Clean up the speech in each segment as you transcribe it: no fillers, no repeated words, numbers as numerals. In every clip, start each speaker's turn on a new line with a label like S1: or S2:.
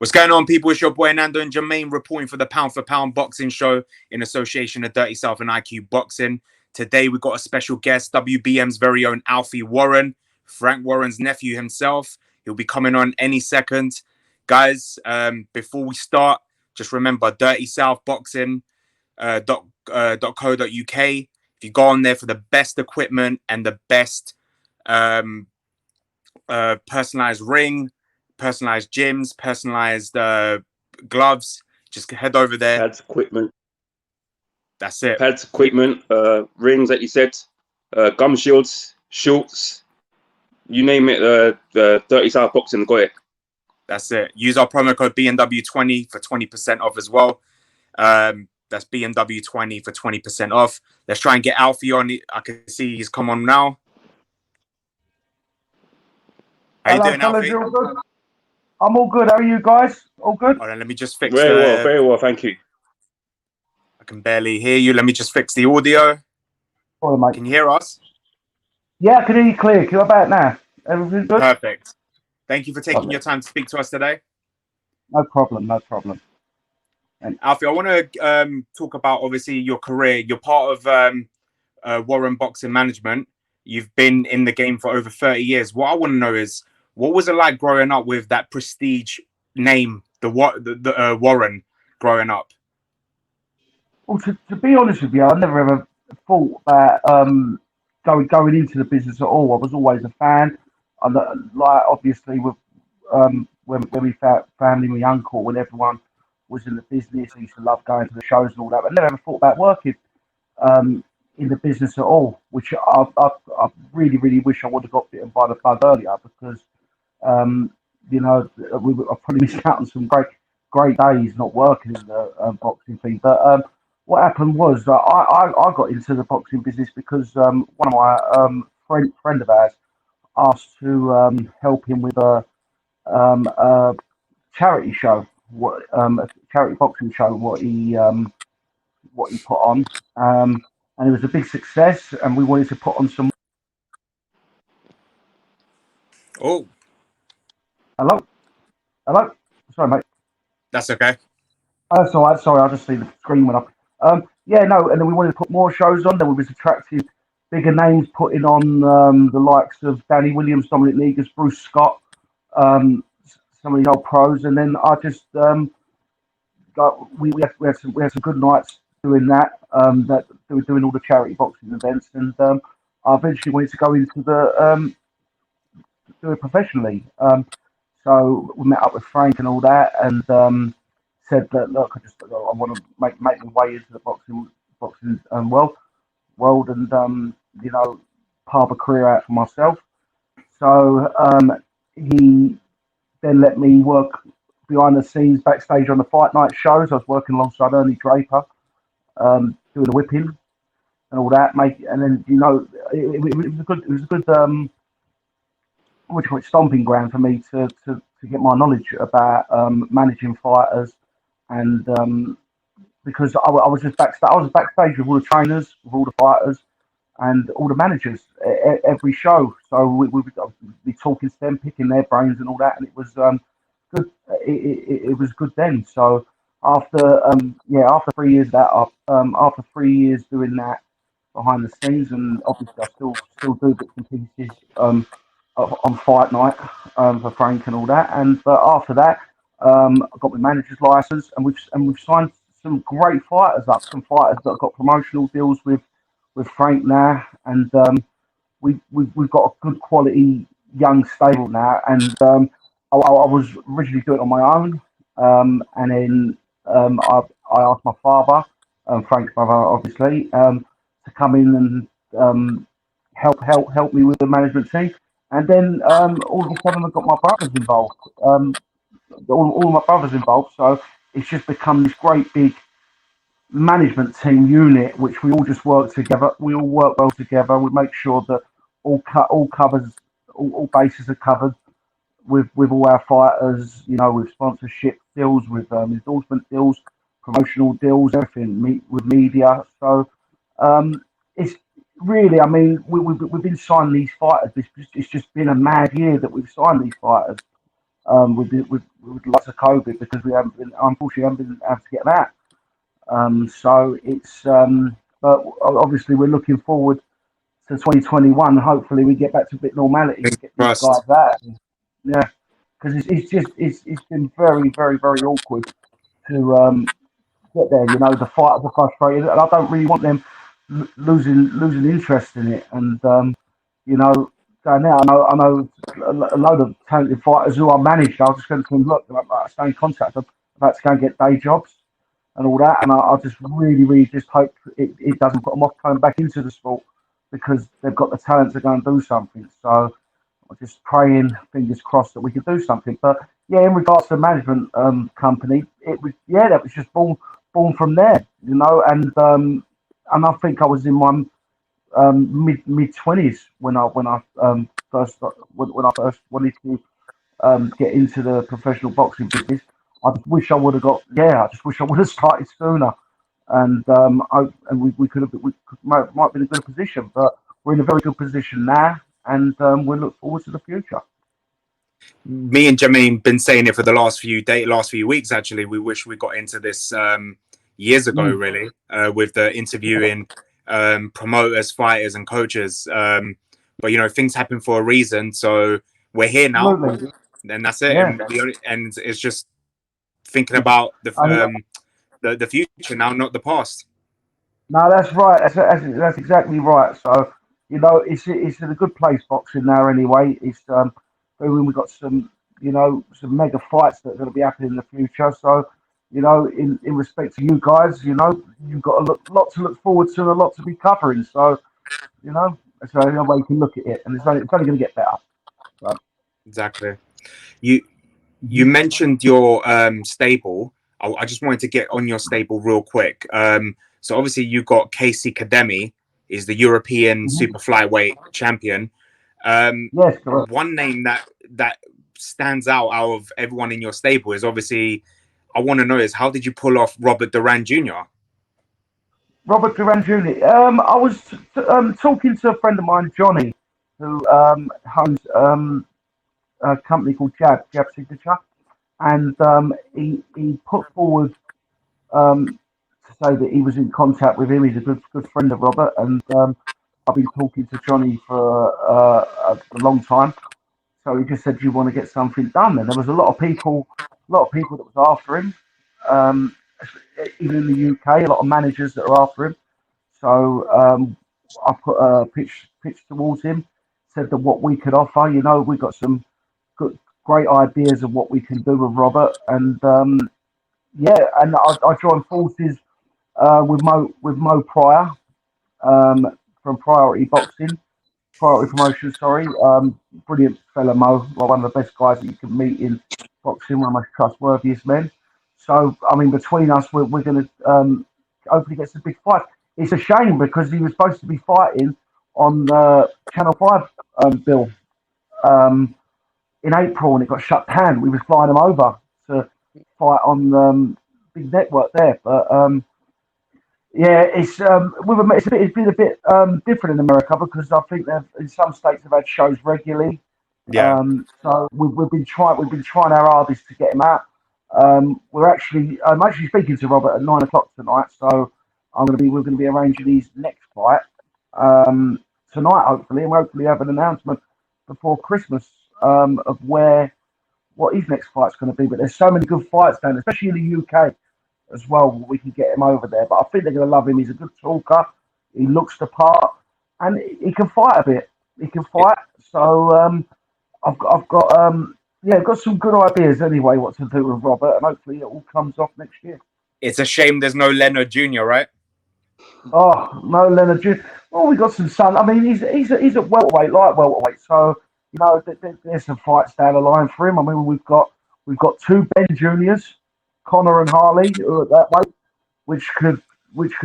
S1: What's going on, people? It's your boy Nando and Jermaine reporting for the Pound for Pound Boxing Show in association with Dirty South and IQ Boxing. Today, we've got a special guest, WBM's very own Alfie Warren, Frank Warren's nephew himself. He'll be coming on any second. Guys, before we start, just remember Dirty South Boxing .co.uk. If you go on there for the best equipment and the best personalized ring, personalized gyms, personalized gloves, just head over there.
S2: Pads, equipment.
S1: That's it.
S2: Pads, equipment, rings, like you said, gum shields, shorts, you name it. Dirty South Boxing got it.
S1: That's it. Use our promo code BNW20 for 20% off as well. That's BNW20 for 20% off. Let's try and get Alfie on. I can see he's come on now. How you doing, Alfie?
S3: I'm all good. How are you guys? All good?
S1: Hold on, let me just fix
S2: Very well, thank you.
S1: I can barely hear you. Let me just fix the audio.
S3: All right, mate.
S1: Can you hear us?
S3: Yeah, I can hear you clear. You're about now. Everything good?
S1: Perfect. Thank you for taking your time to speak to us today.
S3: No problem, no problem.
S1: And Alfie, I want to talk about, obviously, your career. You're part of Warren Boxing Management. You've been in the game for over 30 years. What I want to know is, what was it like growing up with that prestige name, the Warren, growing up?
S3: Well, to be honest with you, I never ever thought about going into the business at all. I was always a fan. And like, obviously, with when we found family, my uncle, when everyone was in the business, I used to love going to the shows and all that. But I never ever thought about working in the business at all, which I really, really wish I would have got bitten by the bug earlier, because you know, I probably missed out on some great days not working in the boxing thing. But what happened was that I got into the boxing business because one of my friend of ours asked to help him with a charity show, a charity boxing show, what he put on, and it was a big success, and we wanted to put on some.
S1: Oh,
S3: hello, sorry, mate.
S1: That's okay.
S3: That's all right. Sorry, I just see the screen went up. Yeah, no, and then we wanted to put more shows on. Then we was attracting bigger names, putting on the likes of Danny Williams, Dominic Negus, Bruce Scott, some of the old pros, and then I just we had some good nights doing that. That we were doing all the charity boxing events, and I eventually wanted to go into the do it professionally. So we met up with Frank and all that, and said that, look, I want to make my way into the boxing world, and you know, carve a career out for myself. So he then let me work behind the scenes, backstage on the fight night shows. I was working alongside Ernie Draper, doing the whipping and all that. And then, you know, it was a good what you call it, stomping ground for me to get my knowledge about managing fighters, and because I was just backstage. I was backstage with all the trainers, with all the fighters, and all the managers every show. So we would be talking to them, picking their brains and all that, and it was good. It was good then. So after 3 years after 3 years doing that behind the scenes, and obviously I still do bits and pieces on fight night for Frank and all that. And but after that, I got my manager's license, and we've signed some great fighters up, some fighters that have got promotional deals with Frank now, and we've got a good quality young stable now. And I was originally doing it on my own, and then I asked my father, Frank's brother, obviously, to come in and help me with the management team. And then all of a sudden I got my brothers involved, all my brothers involved. So it's just become this great big management team unit, which we all just work together. We all work well together. We make sure that all bases are covered with all our fighters. You know, with sponsorship deals, with endorsement deals, promotional deals, everything with media. So it's really, I mean, we've been signing these fighters. It's just been a mad year that we've signed these fighters. with lots of COVID because we haven't been, unfortunately, haven't been able to get them out. So it's, but obviously we're looking forward to 2021. Hopefully we get back to a bit of normality and get these guys
S1: Trust.
S3: out. Yeah, because it's been very, very, very awkward to get there. You know, the fighters are frustrated, and I don't really want them losing interest in it. And you know, so now I know a load of talented fighters who I managed. I was just going to them, look, I stay in contact. I'm about to go and get day jobs and all that. And I just really, really just hope it doesn't put them off coming back into the sport because they've got the talent to go and do something. So I'm just praying, fingers crossed, that we can do something. But yeah, in regards to the management company, it was that was just born from there, you know. And I think I was in my mid 20s when I first when I first wanted to get into the professional boxing business. I just wish I would have I just wish I would have started sooner. And we could have might be in a good position, but we're in a very good position now, and we look forward to the future.
S1: Me and Jermaine been saying it for the last few weeks. Actually, we wish we got into this years ago, really, with the interviewing promoters, fighters, and coaches. But you know, things happen for a reason, so we're here now, and that's it.
S3: Yeah.
S1: And it's just thinking about the future now, not the past.
S3: No, that's right. That's exactly right. So you know, it's in a good place boxing now. Anyway, it's we've got some some mega fights that are going to be happening in the future. So you know, in respect to you guys, you know, you've got a lot to look forward to and a lot to be covering. So you know, that's the only way you can look at it, and it's only going to get better. So.
S1: Exactly. You mentioned your stable. I just wanted to get on your stable real quick. So obviously you got Kaisy Khademi, is the European super flyweight champion.
S3: Yes, correct.
S1: One name that stands out of everyone in your stable is obviously, I want to know is how did you pull off Robert Duran Jr.?
S3: Robert Duran Jr. I was talking to a friend of mine, Johnny, who owns a company called Jab Signature, and he put forward to say that he was in contact with him. He's a good friend of Robert, and I've been talking to Johnny for a long time. So he just said, "Do you want to get something done?" And there was a lot of people that was after him, um, even in the UK, a lot of managers that are after him. So I put a pitch towards him, said that what we could offer. You know, we got some great ideas of what we can do with Robert, and and I joined forces with Mo Pryor from Priority Promotion. Sorry, brilliant fella Mo, one of the best guys that you can meet in boxing, one of the most trustworthiest men. So I mean, between us, we're going to hopefully get some big fights. It's a shame because he was supposed to be fighting on the Channel 5 bill in April, and it got shut down. We was flying him over to fight on big network there, but it's been a bit different in America because I think in some states they've had shows regularly.
S1: Yeah.
S3: So we've been trying our hardest to get him out. I'm actually speaking to Robert at 9 o'clock tonight, so we're going to be arranging his next fight tonight, hopefully, and we'll hopefully have an announcement before Christmas of what his next fight's going to be. But there's so many good fights down, especially in the UK as well. We can get him over there, but I think they're going to love him. He's a good talker. He looks the part, and he can fight a bit. He can fight. So I've got some good ideas anyway what to do with Robert, and hopefully it all comes off next year.
S1: It's a shame there's no Leonard Jr., right?
S3: Oh no, Leonard Jr. Well, we got some son. I mean, he's at welterweight, light welterweight. So you know, there's some fights down the line for him. I mean, we've got two Ben Juniors, Connor and Harley, who are at that weight, which could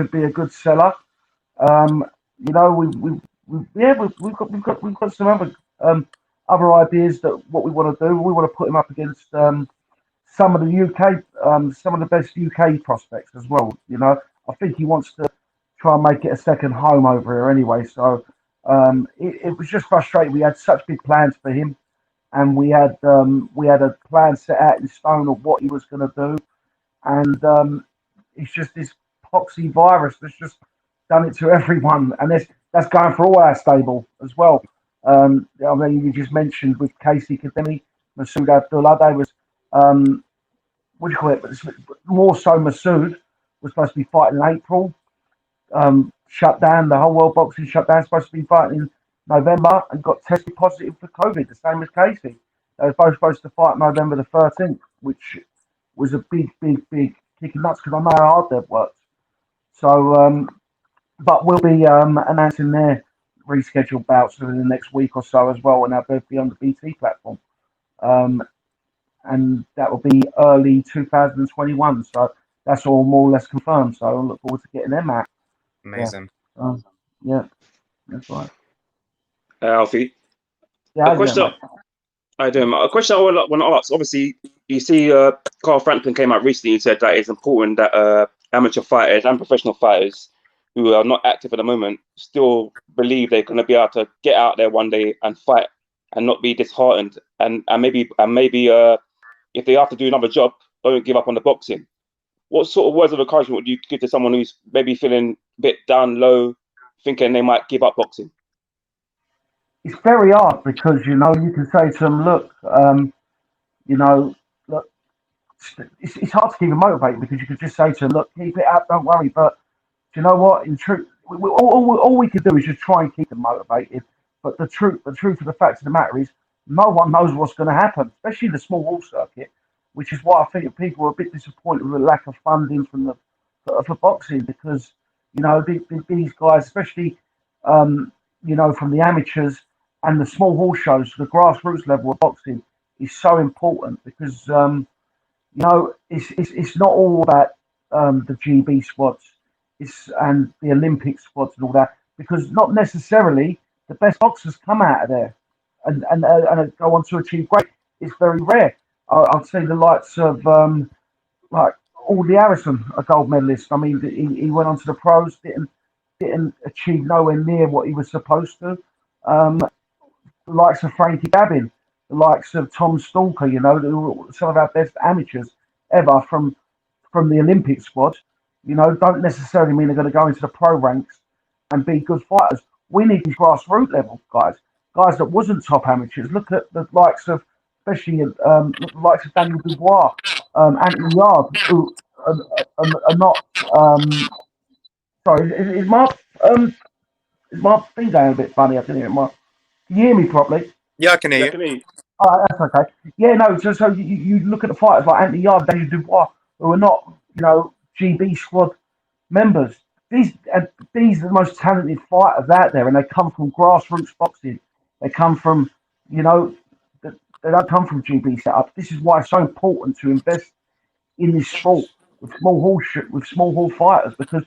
S3: be a good seller. You know, we've got some other ideas that what we want to do. We want to put him up against some of the UK, some of the best UK prospects as well. You know, I think he wants to try and make it a second home over here anyway. So it was just frustrating. We had such big plans for him, and we had a plan set out in stone of what he was going to do, and it's just this poxy virus that's just done it to everyone, and that's going for all our stable as well. I mean, you just mentioned with Kaisy Khademi, Masood Abdullah, they was what do you call it? But more so, Masood was supposed to be fighting in April. Shut down, the whole world boxing shut down. Supposed to be fighting in November and got tested positive for COVID, the same as Kaisy. They were both supposed to fight November the 13th, which was a big kick in nuts because I know how hard they've worked. So, but we'll be announcing their rescheduled bouts within the next week or so as well, and they'll both be on the BT platform. Um, and that will be early 2021. So that's all more or less confirmed. So I look forward to getting them out.
S1: Amazing.
S3: Yeah, that's right.
S2: Alfie,
S3: Yeah,
S2: a question. A question I want to ask. Obviously, you see, Carl Franklin came out recently and said that it's important that amateur fighters and professional fighters who are not active at the moment still believe they're going to be able to get out there one day and fight and not be disheartened, and maybe if they have to do another job, don't give up on the boxing. What sort of words of encouragement would you give to someone who's maybe feeling a bit down low, thinking they might give up boxing?
S3: It's very hard because you can say to them, look, look, it's hard to keep them motivated because you could just say to them, look, keep it up, don't worry. But do you know what? In truth, all we can do is just try and keep them motivated. But the truth of the fact of the matter is, no one knows what's going to happen, especially the small hall circuit, which is why I think people are a bit disappointed with the lack of funding from for boxing because these guys, especially from the amateurs and the small hall shows, the grassroots level of boxing is so important because it's not all about the GB squads, and the Olympic squads and all that because not necessarily the best boxers come out of there and go on to achieve great. It's very rare. I've seen the likes of like Audley Harrison, a gold medalist. I mean, he went on to the pros, didn't achieve nowhere near what he was supposed to. The likes of Frankie Babin, the likes of Tom Stalker, some of our best amateurs ever from the Olympic squad, don't necessarily mean they're going to go into the pro ranks and be good fighters. We need these grassroots level guys that wasn't top amateurs. Look at the likes of, especially the likes of Daniel Dubois, Anthony Yarde, who are not. Sorry, is my thing going a bit funny? I can hear it. Can you hear me properly?
S1: Yeah, I can hear you.
S3: Oh, that's okay. Yeah, no. So you look at the fighters like Anthony Yarde, Daniel Dubois, who are not, GB squad members. These are the most talented fighters out there, and they come from grassroots boxing. They come from, they don't come from GB setup. This is why it's so important to invest in this sport with small hall fighters because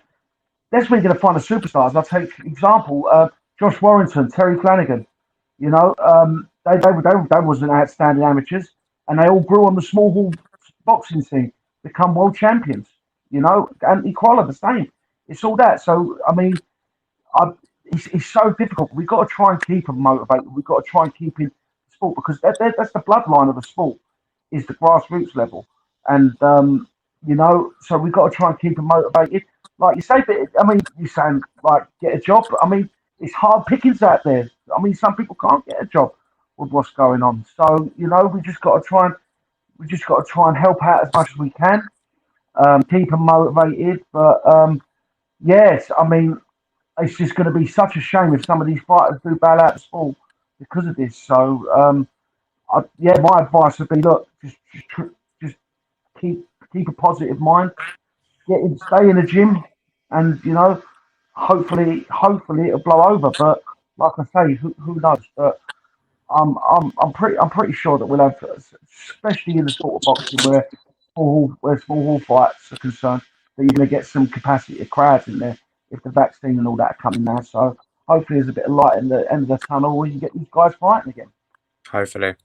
S3: that's where you're going to find the superstars. I'll take example, Josh Warrington, Terry Flanagan. They wasn't outstanding amateurs, and they all grew on the small hall boxing scene, become world champions. Anthony Crolla the same. It's all that. So I mean, it's so difficult. We've got to try and keep them motivated. We've got to try and keep in sport because that's the bloodline of the sport, is the grassroots level, and so we've got to try and keep them motivated. Like you say, but I mean, you're saying like get a job. But I mean, it's hard pickings out there. I mean, some people can't get a job with what's going on. So we just got to try and help out as much as we can, keep them motivated. But yes, I mean, it's just going to be such a shame if some of these fighters do bail out of sport because of this. So my advice would be, look, just keep a positive mind, stay in the gym, and hopefully it'll blow over. But like I say, who knows? But I'm pretty sure that we'll have, especially in the sport of boxing where small hall fights are concerned, that you're going to get some capacity of crowds in there if the vaccine and all that are coming now. So hopefully there's a bit of light in the end of the tunnel where you get these guys fighting again.
S1: Hopefully.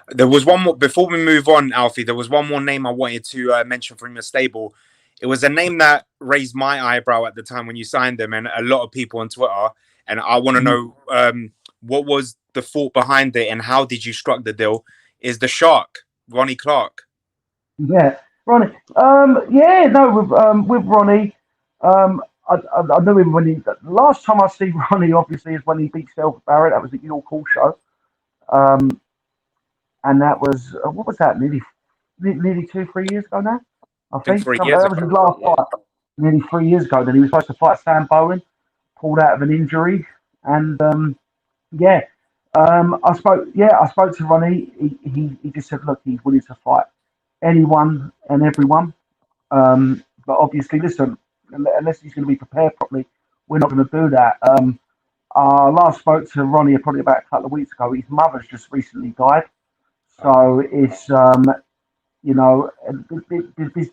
S1: There was one more before we move on, Alfie. There was one more name I wanted to mention from your stable. It was a name that raised my eyebrow at the time when you signed them, and a lot of people on Twitter. And I want to know what was the thought behind it, and how did you struck the deal? Is the shark Ronnie Clark?
S3: Yeah, Ronnie. With Ronnie, I knew him when the last time I see Ronnie, obviously, is when he beat Self Barrett. That was at York Hall show, and that was what was that? Nearly 2-3 years ago now. I
S1: think
S3: think
S1: 3 years
S3: that was
S1: ago.
S3: his last fight. Nearly 3 years ago. Then he was supposed to fight Sam Bowen, pulled out of an injury, and yeah. I spoke to Ronnie. He just said, look, he's willing to fight anyone and everyone. But obviously, listen, unless he's going to be prepared properly, we're not going to do that. I last spoke to Ronnie probably about a couple of weeks ago. His mother's just recently died, so it's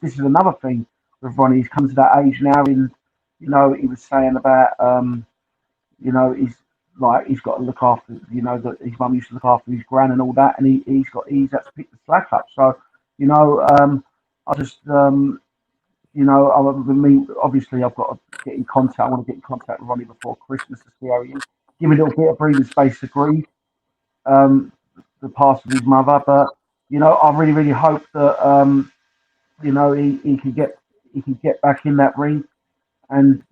S3: this is another thing with Ronnie. He's come to that age now. He was saying about he's like he's got to look after that his mum used to look after his gran and all that, and he's had to pick the slack up. So I just obviously I've got to get in contact. I want to get in contact with Ronnie before Christmas to see how he is. Give me a little bit of breathing space to grieve the past of his mother, but I really really hope that he can get back in that ring and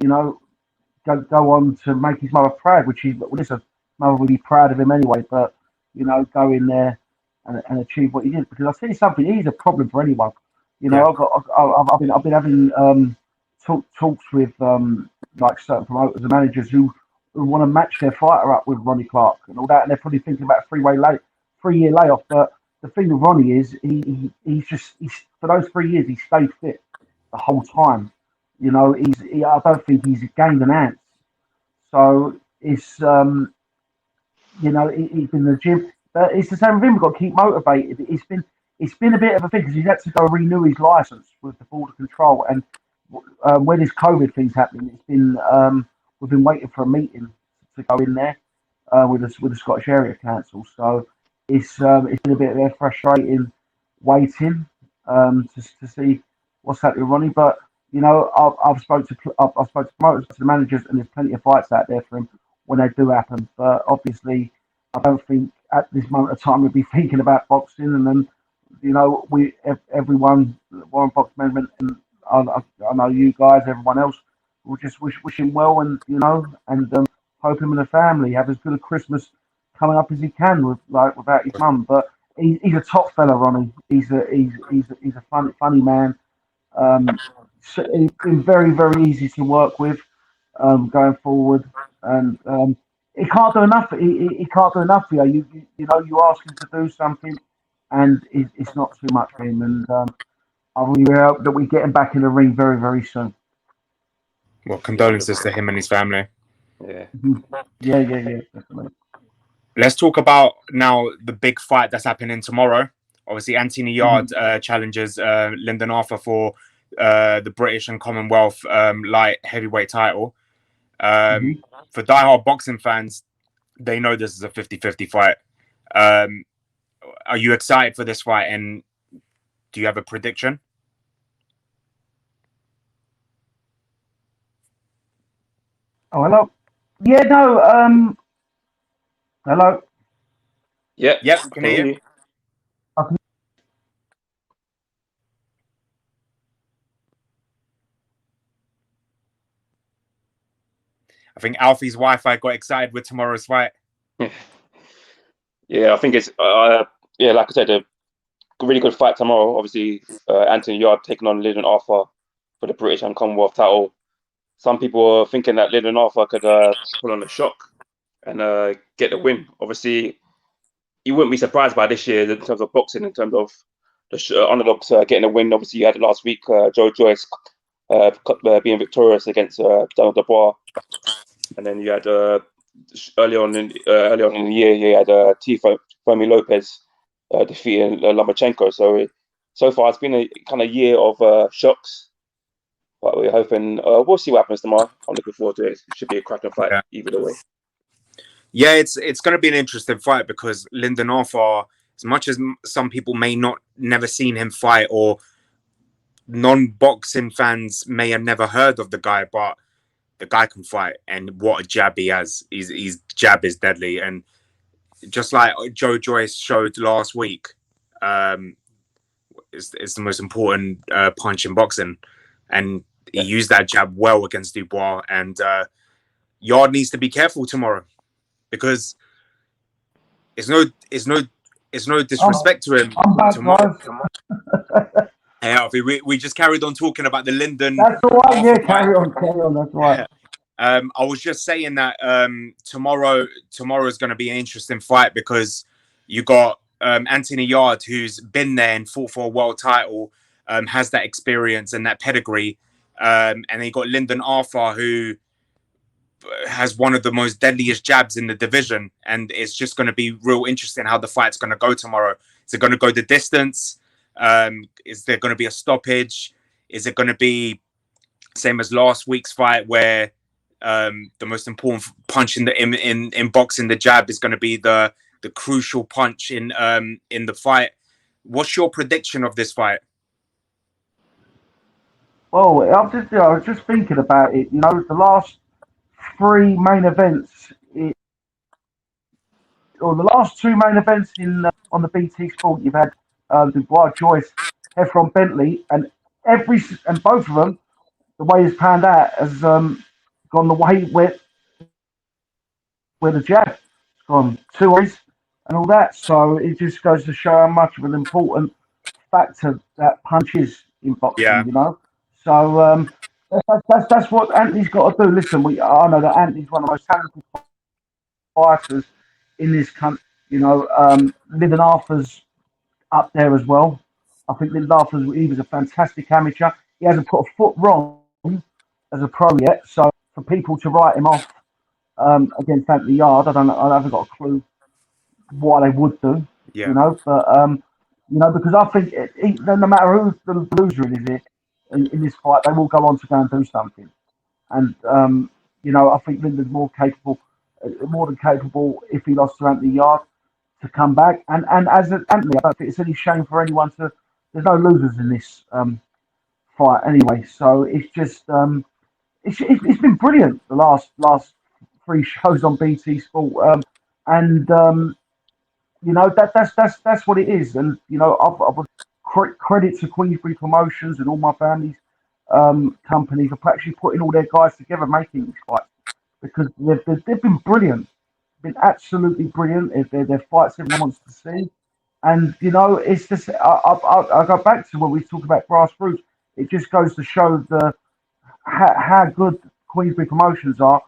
S3: go on to make his mother proud, which listen, mother would be proud of him anyway. But go in there and achieve what he did. Because I tell you something, he's a problem for anyone. I've been having talks with like certain promoters and managers who want to match their fighter up with Ronnie Clark and all that, and they're probably thinking about a 3-year layoff. But the thing with Ronnie is he's for those 3 years he stayed fit the whole time. I don't think he's gained an ounce. So it's he's been in the gym, but it's the same with him. We've got to keep motivated. It's been a bit of a thing because he's had to go renew his license with the border control, and when this COVID thing's happening, it's been we've been waiting for a meeting to go in there with the Scottish Area Council. So it's been a bit of a frustrating waiting to see what's happening with Ronnie, but. I've spoke to promoters, to the managers, and there's plenty of fights out there for him when they do happen. But obviously, I don't think at this moment of time we'd be thinking about boxing. And then, everyone, Warren Box Management, and I know you guys, everyone else, will just wish him well, and hope him and the family have as good a Christmas coming up as he can without his mum. But he's a top fella, Ronnie. He's a funny man. So it's been very, very easy to work with going forward, and he can't do enough. He can't do enough for you. You ask him to do something, and it's not too much for him. And I really hope that we get him back in the ring very, very soon.
S1: Well, condolences to him and his family.
S2: Yeah.
S3: Yeah, definitely.
S1: Let's talk about now the big fight that's happening tomorrow. Obviously, Anthony Yarde challenges Lyndon Arthur for the British and Commonwealth light heavyweight title. For diehard boxing fans, they know this is a 50-50 fight. Are you excited for this fight, and do you have a prediction?
S3: Oh, hello. Yeah, no. Hello.
S2: Yep,
S1: can hear you. I think Alfie's Wi-Fi got excited with tomorrow's fight.
S2: Yeah, I think it's like I said, a really good fight tomorrow. Obviously, Anthony Yarde taking on Lyndon Arthur for the British and Commonwealth title. Some people are thinking that Lyndon Arthur could pull on a shock and get the win. Obviously, you wouldn't be surprised by this year in terms of boxing, in terms of the underdogs getting a win. Obviously, you had it last week, Joyce being victorious against Dubois. And then you had early on in the year, you had Fermi Lopez defeating Lomachenko. So far, it's been a kind of year of shocks. But we're hoping we'll see what happens tomorrow. I'm looking forward to it. It should be a cracking fight either way.
S1: Yeah, it's going to be an interesting fight because Lyndon Arthur, as much as some people may never seen him fight, or non-boxing fans may have never heard of the guy, but the guy can fight, and what a jab he has. His jab is deadly, and just like Joyce showed last week, it's the most important punch in boxing, and he used that jab well against Dubois. And Yarde needs to be careful tomorrow, because it's no disrespect to him.
S3: I'm back,
S1: Tomorrow,
S3: guys.
S1: hey Alfie, we just carried on talking about the Lyndon.
S3: That's all right.
S1: Arthur
S3: Yeah,
S1: fight.
S3: carry on. That's right.
S1: I was just saying that tomorrow is going to be an interesting fight, because you got Anthony Yarde, who's been there and fought for a world title, has that experience and that pedigree, and then you got Lyndon Arthur, who has one of the most deadliest jabs in the division, and it's just going to be real interesting how the fight's going to go tomorrow. Is it going to go the distance? Is there going to be a stoppage? Is it going to be same as last week's fight, where the most important punch in boxing, the jab, is going to be the crucial punch in the fight? What's your prediction of this fight?
S3: Well, I was just thinking about it. You know, the last three main events, or the last two main events on the BT Sport, you've had Dubois, Joyce, Heffron, Bentley, and both of them, the way it's panned out has gone the way where the jab has gone 2 ways and all that. So it just goes to show how much of an important factor that punch is in boxing.
S1: Yeah.
S3: You know, so that's what Anthony's got to do. Listen, I know that Anthony's one of the most talented fighters in this country. You know, Lyndon Arthur's up there as well. I think Lyndon Arthur, he was a fantastic amateur. He hasn't put a foot wrong as a pro yet. So for people to write him off against Anthony Yarde, I haven't got a clue what they would do.
S1: Yeah.
S3: You know, but you know, because I think no matter who the loser is in this fight, they will go on to go and do something. And you know, I think Lyndon's more than capable, if he lost to Anthony Yarde, to come back. And as Anthony, I don't think it's any shame for anyone to. There's no losers in this fight anyway. So it's just it's been brilliant the last three shows on BT Sport, and you know that's what it is. And you know, I would credit to Queensbury Promotions and all my family's companies for actually putting all their guys together, making these fights, because they've been brilliant, been absolutely brilliant. They're fights everyone wants to see. And you know, it's just I go back to when we talk about grassroots. It just goes to show how good Queensbury Promotions are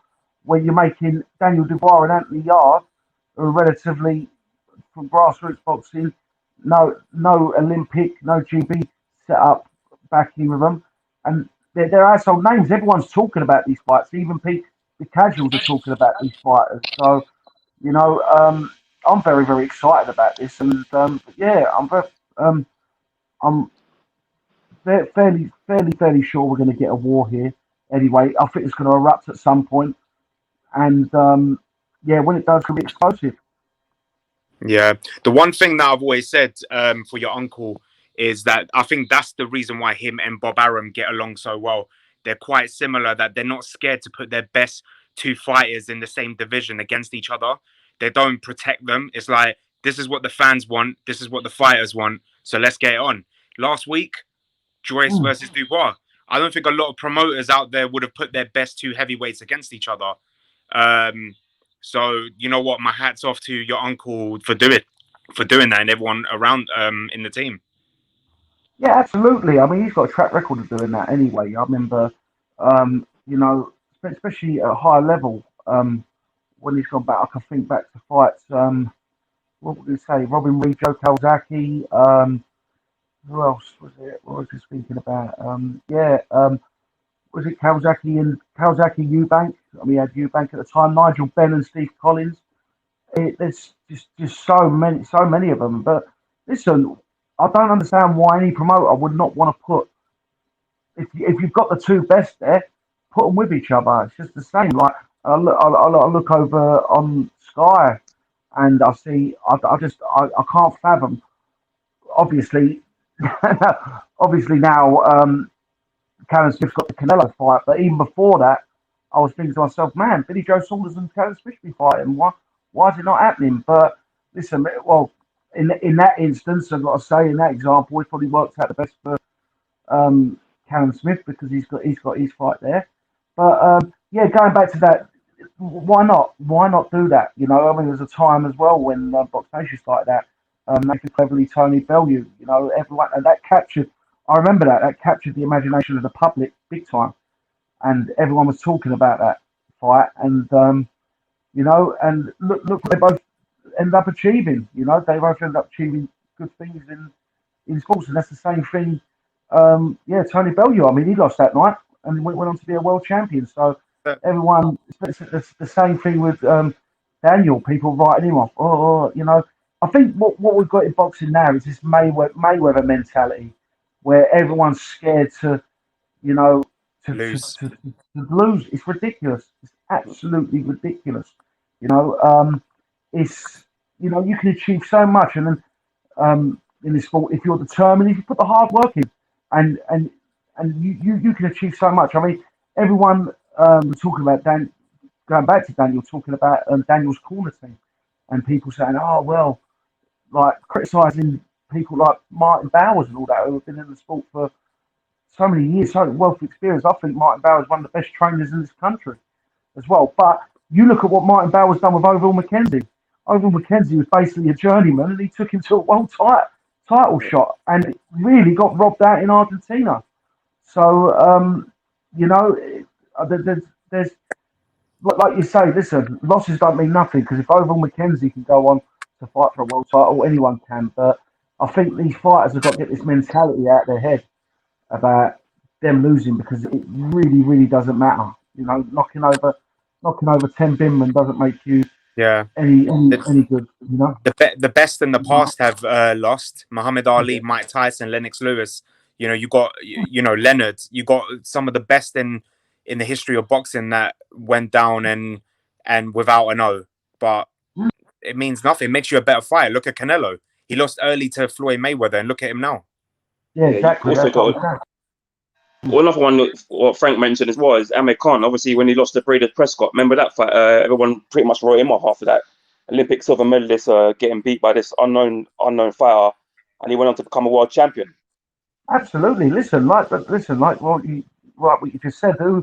S3: when you're making Daniel Dubois and Anthony Yarde, who are relatively from grassroots boxing, no Olympic, no GB set up backing with them, and they're household names. Everyone's talking about these fights. Even the casuals are talking about these fighters. So you know, I'm very, very excited about this, and yeah, I'm fairly sure we're going to get a war here. Anyway, I think it's going to erupt at some point, and yeah, when it does, it's going to be explosive.
S1: Yeah, the one thing that I've always said for your uncle is that I think that's the reason why him and Bob Arum get along so well. They're quite similar, that they're not scared to put their best two fighters in the same division against each other. They don't protect them. It's like, this is what the fans want, this is what the fighters want, so let's get it on. Last week, Joyce versus Dubois. I don't think a lot of promoters out there would have put their best two heavyweights against each other. So you know what? My hat's off to your uncle for doing that, and everyone around in the team.
S3: Yeah, absolutely. I mean, he's got a track record of doing that anyway. I remember, you know, especially at a higher level, when he's gone back, I can think back to fights. What would we say? Robin Reed, Joe Kawasaki. Who else was it? What was he speaking about? Was it Kawasaki and Kawasaki Eubank? I mean, he had Eubank at the time. Nigel Benn and Steve Collins. There's just so many of them. But listen, I don't understand why any promoter would not want to put, if you've got the two best there, put them with each other. It's just the same. Like I look over on Sky, and I see I can't fathom. Obviously now, Callum Smith's got the Canelo fight, but even before that, I was thinking to myself, man, Billy Joe Saunders and Karen Smith be fighting. Why is it not happening? But listen, well, in that instance, I've got to say, in that example, it probably worked out the best for Karen Smith because he's got his fight there. But yeah, going back to that, why not? Why not do that? You know, I mean, there's a time as well when Box Nation started that. Nathan Cleverly, Tony Bellew, you know, everyone, and that captured. I remember that captured the imagination of the public big time, and everyone was talking about that fight. And you know, and look, they both end up achieving. You know, they both end up achieving good things in sports, and that's the same thing. Yeah, Tony Bellew. I mean, he lost that night and went on to be a world champion. So everyone, it's the same thing with Daniel. People writing him off. You know, I think what we've got in boxing now is this Mayweather mentality, where everyone's scared to, you know, to lose. It's ridiculous. It's absolutely ridiculous. You know, it's you know you can achieve so much, and then in this sport, if you're determined, if you put the hard work in, and you can achieve so much. I mean, everyone was talking about going back to Daniel, talking about Daniel's corner team, and people saying, oh well, like criticising people like Martin Bowers and all that who have been in the sport for so many years, so wealth of experience. I think Martin Bowers is one of the best trainers in this country as well. But you look at what Martin Bowers done with Overall McKenzie. Overall McKenzie was basically a journeyman, and he took him to a world title shot, and it really got robbed out in Argentina. So you know, there's like you say, listen, losses don't mean nothing because if Overall McKenzie can go on to fight for a world title, anyone can. But I think these fighters have got to get this mentality out of their head about them losing because it really, really doesn't matter. You know, knocking over 10 binmen doesn't make you any good. You know,
S1: the best in the past have lost. Muhammad Ali, Mike Tyson, Lennox Lewis. You know, you got Leonard. You got some of the best in the history of boxing that went down and without an O. But it means nothing. It makes you a better fighter. Look at Canelo. He lost early to Floyd Mayweather, and look at him now.
S3: Yeah, exactly.
S2: Also got another one that what Frank mentioned as well is Amir Khan. Obviously, when he lost to Brady Prescott, remember that fight? Everyone pretty much wrote him off after that. Olympic silver medalist getting beat by this unknown fighter, and he went on to become a world champion.
S3: Absolutely. Listen, like what you just said. I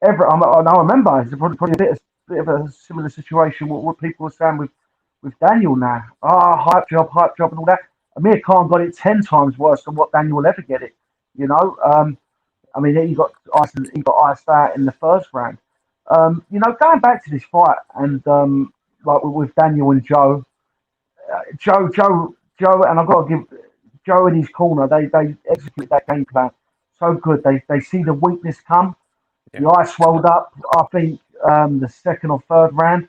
S3: remember it's probably a bit of a similar situation. What people were saying with Daniel now. Hype job, and all that. Amir Khan got it 10 times worse than what Daniel will ever get it. You know, I mean, he got iced out in the first round. You know, going back to this fight and like with Daniel and Joe, and I've got to give Joe in his corner. They execute that game plan so good. They see the weakness come. Yeah. The ice swelled up. I think the second or third round,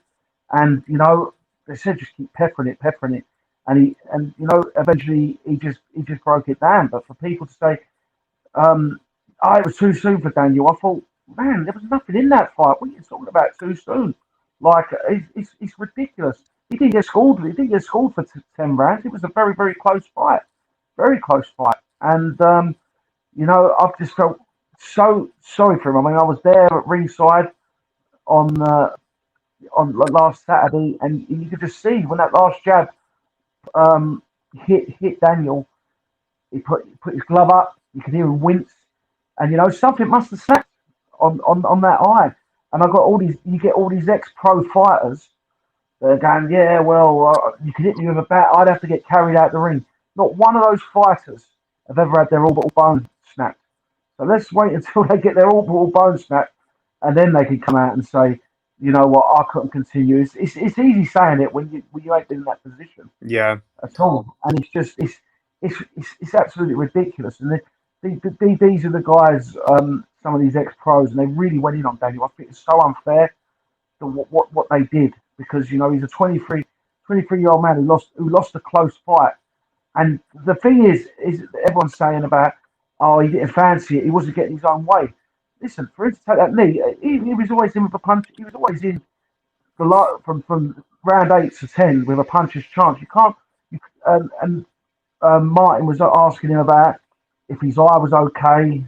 S3: and you know they said just keep peppering it, and you know eventually he just broke it down. But for people to say, it was too soon for Daniel. I thought, man, there was nothing in that fight. What are you talking about too soon? Like, it's ridiculous. He didn't get scored. He didn't get scored for 10 rounds. It was a very, very close fight. Very close fight. And, you know, I've just felt so sorry for him. I mean, I was there at ringside on last Saturday, and you could just see when that last jab hit Daniel, he put his glove up. You could hear him wince. And, you know, something must have snapped on that eye. And you get all these ex-pro fighters that are going, yeah, well, you can hit me with a bat. I'd have to get carried out the ring. Not one of those fighters have ever had their orbital bone snapped. So let's wait until they get their orbital bone snapped, and then they can come out and say, you know what, I couldn't continue. It's easy saying it when you ain't been in that position.
S1: Yeah. At
S3: all. And it's just it's absolutely ridiculous. And these are the guys, some of these ex-pros, and they really went in on Daniel. I think it's so unfair to what they did because, you know, he's a 23-year-old man who lost a close fight. And the thing is everyone's saying about, he didn't fancy it, he wasn't getting his own way. Listen, for him to take that knee, he was always in with a punch. He was always in from round 8 to 10 with a puncher's chance. You can't. Martin was asking him about if his eye was okay.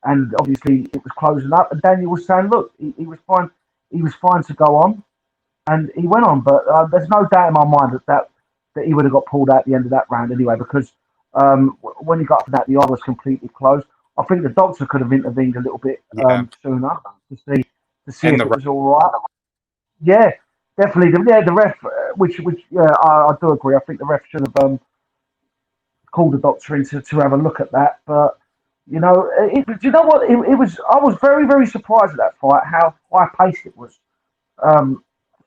S3: and obviously it was closing up. And Daniel was saying, look, he was fine. He was fine to go on, and he went on. But there's no doubt in my mind that he would have got pulled out at the end of that round anyway, because when he got to that, the eye was completely closed. I think the doctor could have intervened a little bit
S1: Yeah.
S3: sooner to see
S1: And
S3: if
S1: the
S3: it was all right. Yeah, definitely. The ref, which yeah, I do agree. I think the ref should have called the doctor in to have a look at that. But do you know what? It was. I was very, very surprised at that fight. How high paced it was.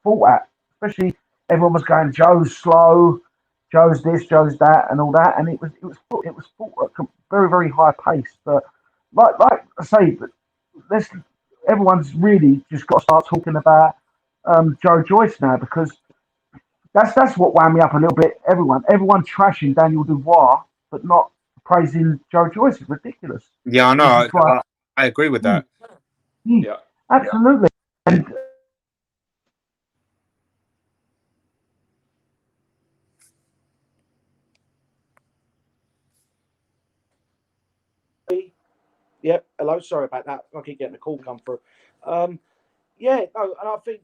S3: Fought at, especially everyone was going, Joe's slow, Joe's this, Joe's that, and all that, and it was fought at very, very high pace. But like I say, but let's everyone's really just got to start talking about Joe Joyce now, because that's what wound me up a little bit. Everyone trashing Daniel Dubois, but not praising Joe Joyce is ridiculous.
S1: Yeah, I
S3: It's
S1: know.
S3: just like,
S1: I agree with that.
S2: Yeah.
S3: absolutely. And
S4: Yep. Hello. Sorry about that. I keep getting a call come through. Yeah. No, and I think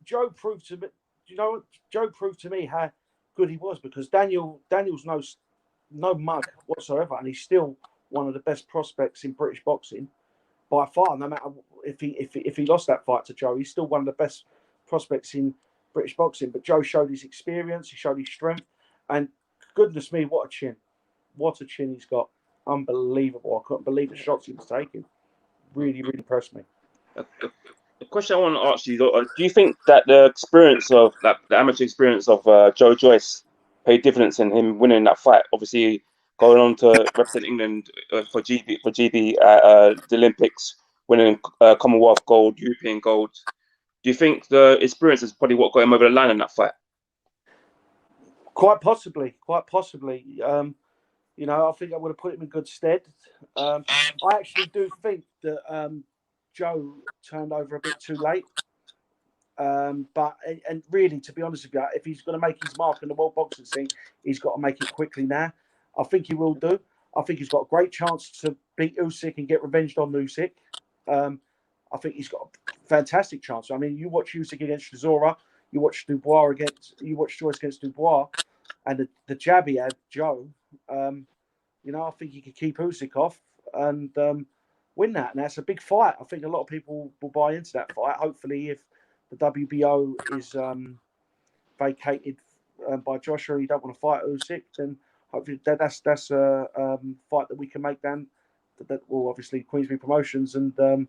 S4: Joe proved to me. Joe proved to me how good he was, because Daniel's no mug whatsoever, and he's still one of the best prospects in British boxing by far. No matter if he lost that fight to Joe, he's still one of the best prospects in British boxing. But Joe showed his experience, he showed his strength, and goodness me, what a chin! What a chin he's got! Unbelievable! I couldn't believe the shots he was taking. Really, really impressed me.
S2: The question I want to ask you, though, do you think that the experience of that, the amateur experience of Joe Joyce paid dividends in him winning that fight? Obviously, going on to represent England for GB at the Olympics, winning Commonwealth gold, European gold. Do you think the experience is probably what got him over the line in that fight?
S4: Quite possibly, quite possibly. I think I would have put him in good stead. I actually do think that Joe turned over a bit too late. But really, to be honest with you, if he's going to make his mark in the world boxing scene, he's got to make it quickly now. I think he will do. I think he's got a great chance to beat Usyk and get revenge on Usyk. I think he's got a fantastic chance. I mean, you watch Usyk against Chisora, you watch Joyce against Dubois, and the jab he had, Joe. I think he could keep Usyk off and win that, and that's a big fight. I think a lot of people will buy into that fight. Hopefully, if the WBO is vacated by Joshua, you don't want to fight Usyk, then hopefully that's a fight that we can make down. That will obviously Queensbury Promotions and the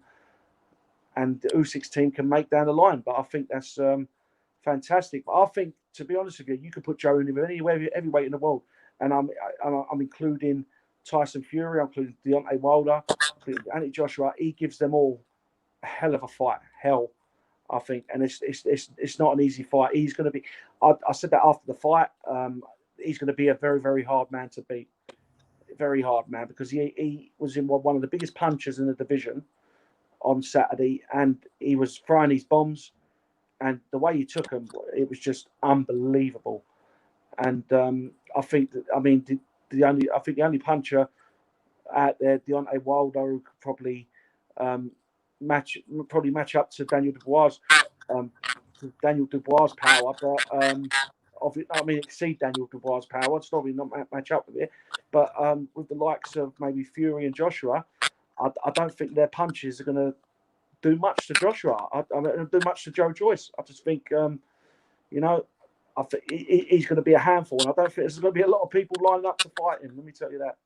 S4: Usyk's team can make down the line. But I think that's fantastic. But I think, to be honest with you, you could put Joe in anywhere, heavyweight in the world, and I'm including Tyson Fury, I'm including Deontay Wilder, including Anthony Joshua. He gives them all a hell of a fight. Hell. I think, and it's not an easy fight. He's going to be. I said that after the fight. He's going to be a very, very hard man to beat. Very hard man, because he was in one of the biggest punchers in the division on Saturday, and he was throwing these bombs, and the way he took them, it was just unbelievable. And I think that, I mean, the only puncher out there, Deontay Wilder, who could probably match up to Daniel Dubois' power, but exceed Daniel Dubois' power. It's probably not match up with it, but with the likes of maybe Fury and Joshua, I don't think their punches are going to do much to Joshua. I mean, do much to Joe Joyce. I just think, I think he's going to be a handful, and I don't think there's going to be a lot of people lining up to fight him. Let me tell you that.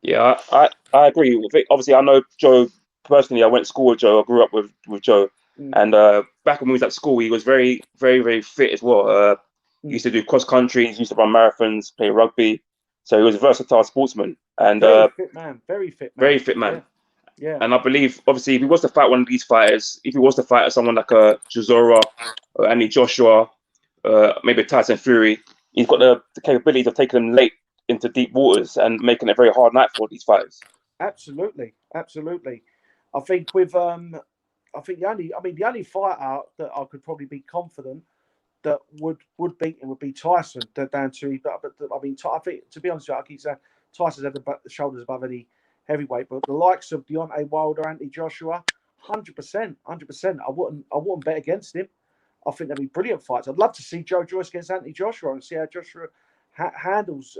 S2: Yeah, I agree. Obviously, I know Joe personally. I went to school with Joe. I grew up with Joe, and back when we was at school, he was very, very, very fit as well. He used to do cross country, he used to run marathons, play rugby, so he was a versatile sportsman and
S4: very fit man.
S2: Very fit man.
S4: Yeah.
S2: And I believe, obviously, if he was to fight one of these fighters, if he was to fight someone like a Chisora or Anthony Joshua, maybe Tyson Fury, he's got the capabilities of taking them late into deep waters and making it a very hard night for these fighters.
S4: Absolutely. I think the only fighter that I could probably be confident that would beat him would be Tyson. Down to, but I mean, I think, to be honest with you, I keep saying Tyson's had the shoulders above heavyweight. But the likes of Deontay Wilder, Anthony Joshua, 100%. I wouldn't bet against him. I think they'd be brilliant fights. I'd love to see Joe Joyce against Anthony Joshua and see how Joshua handles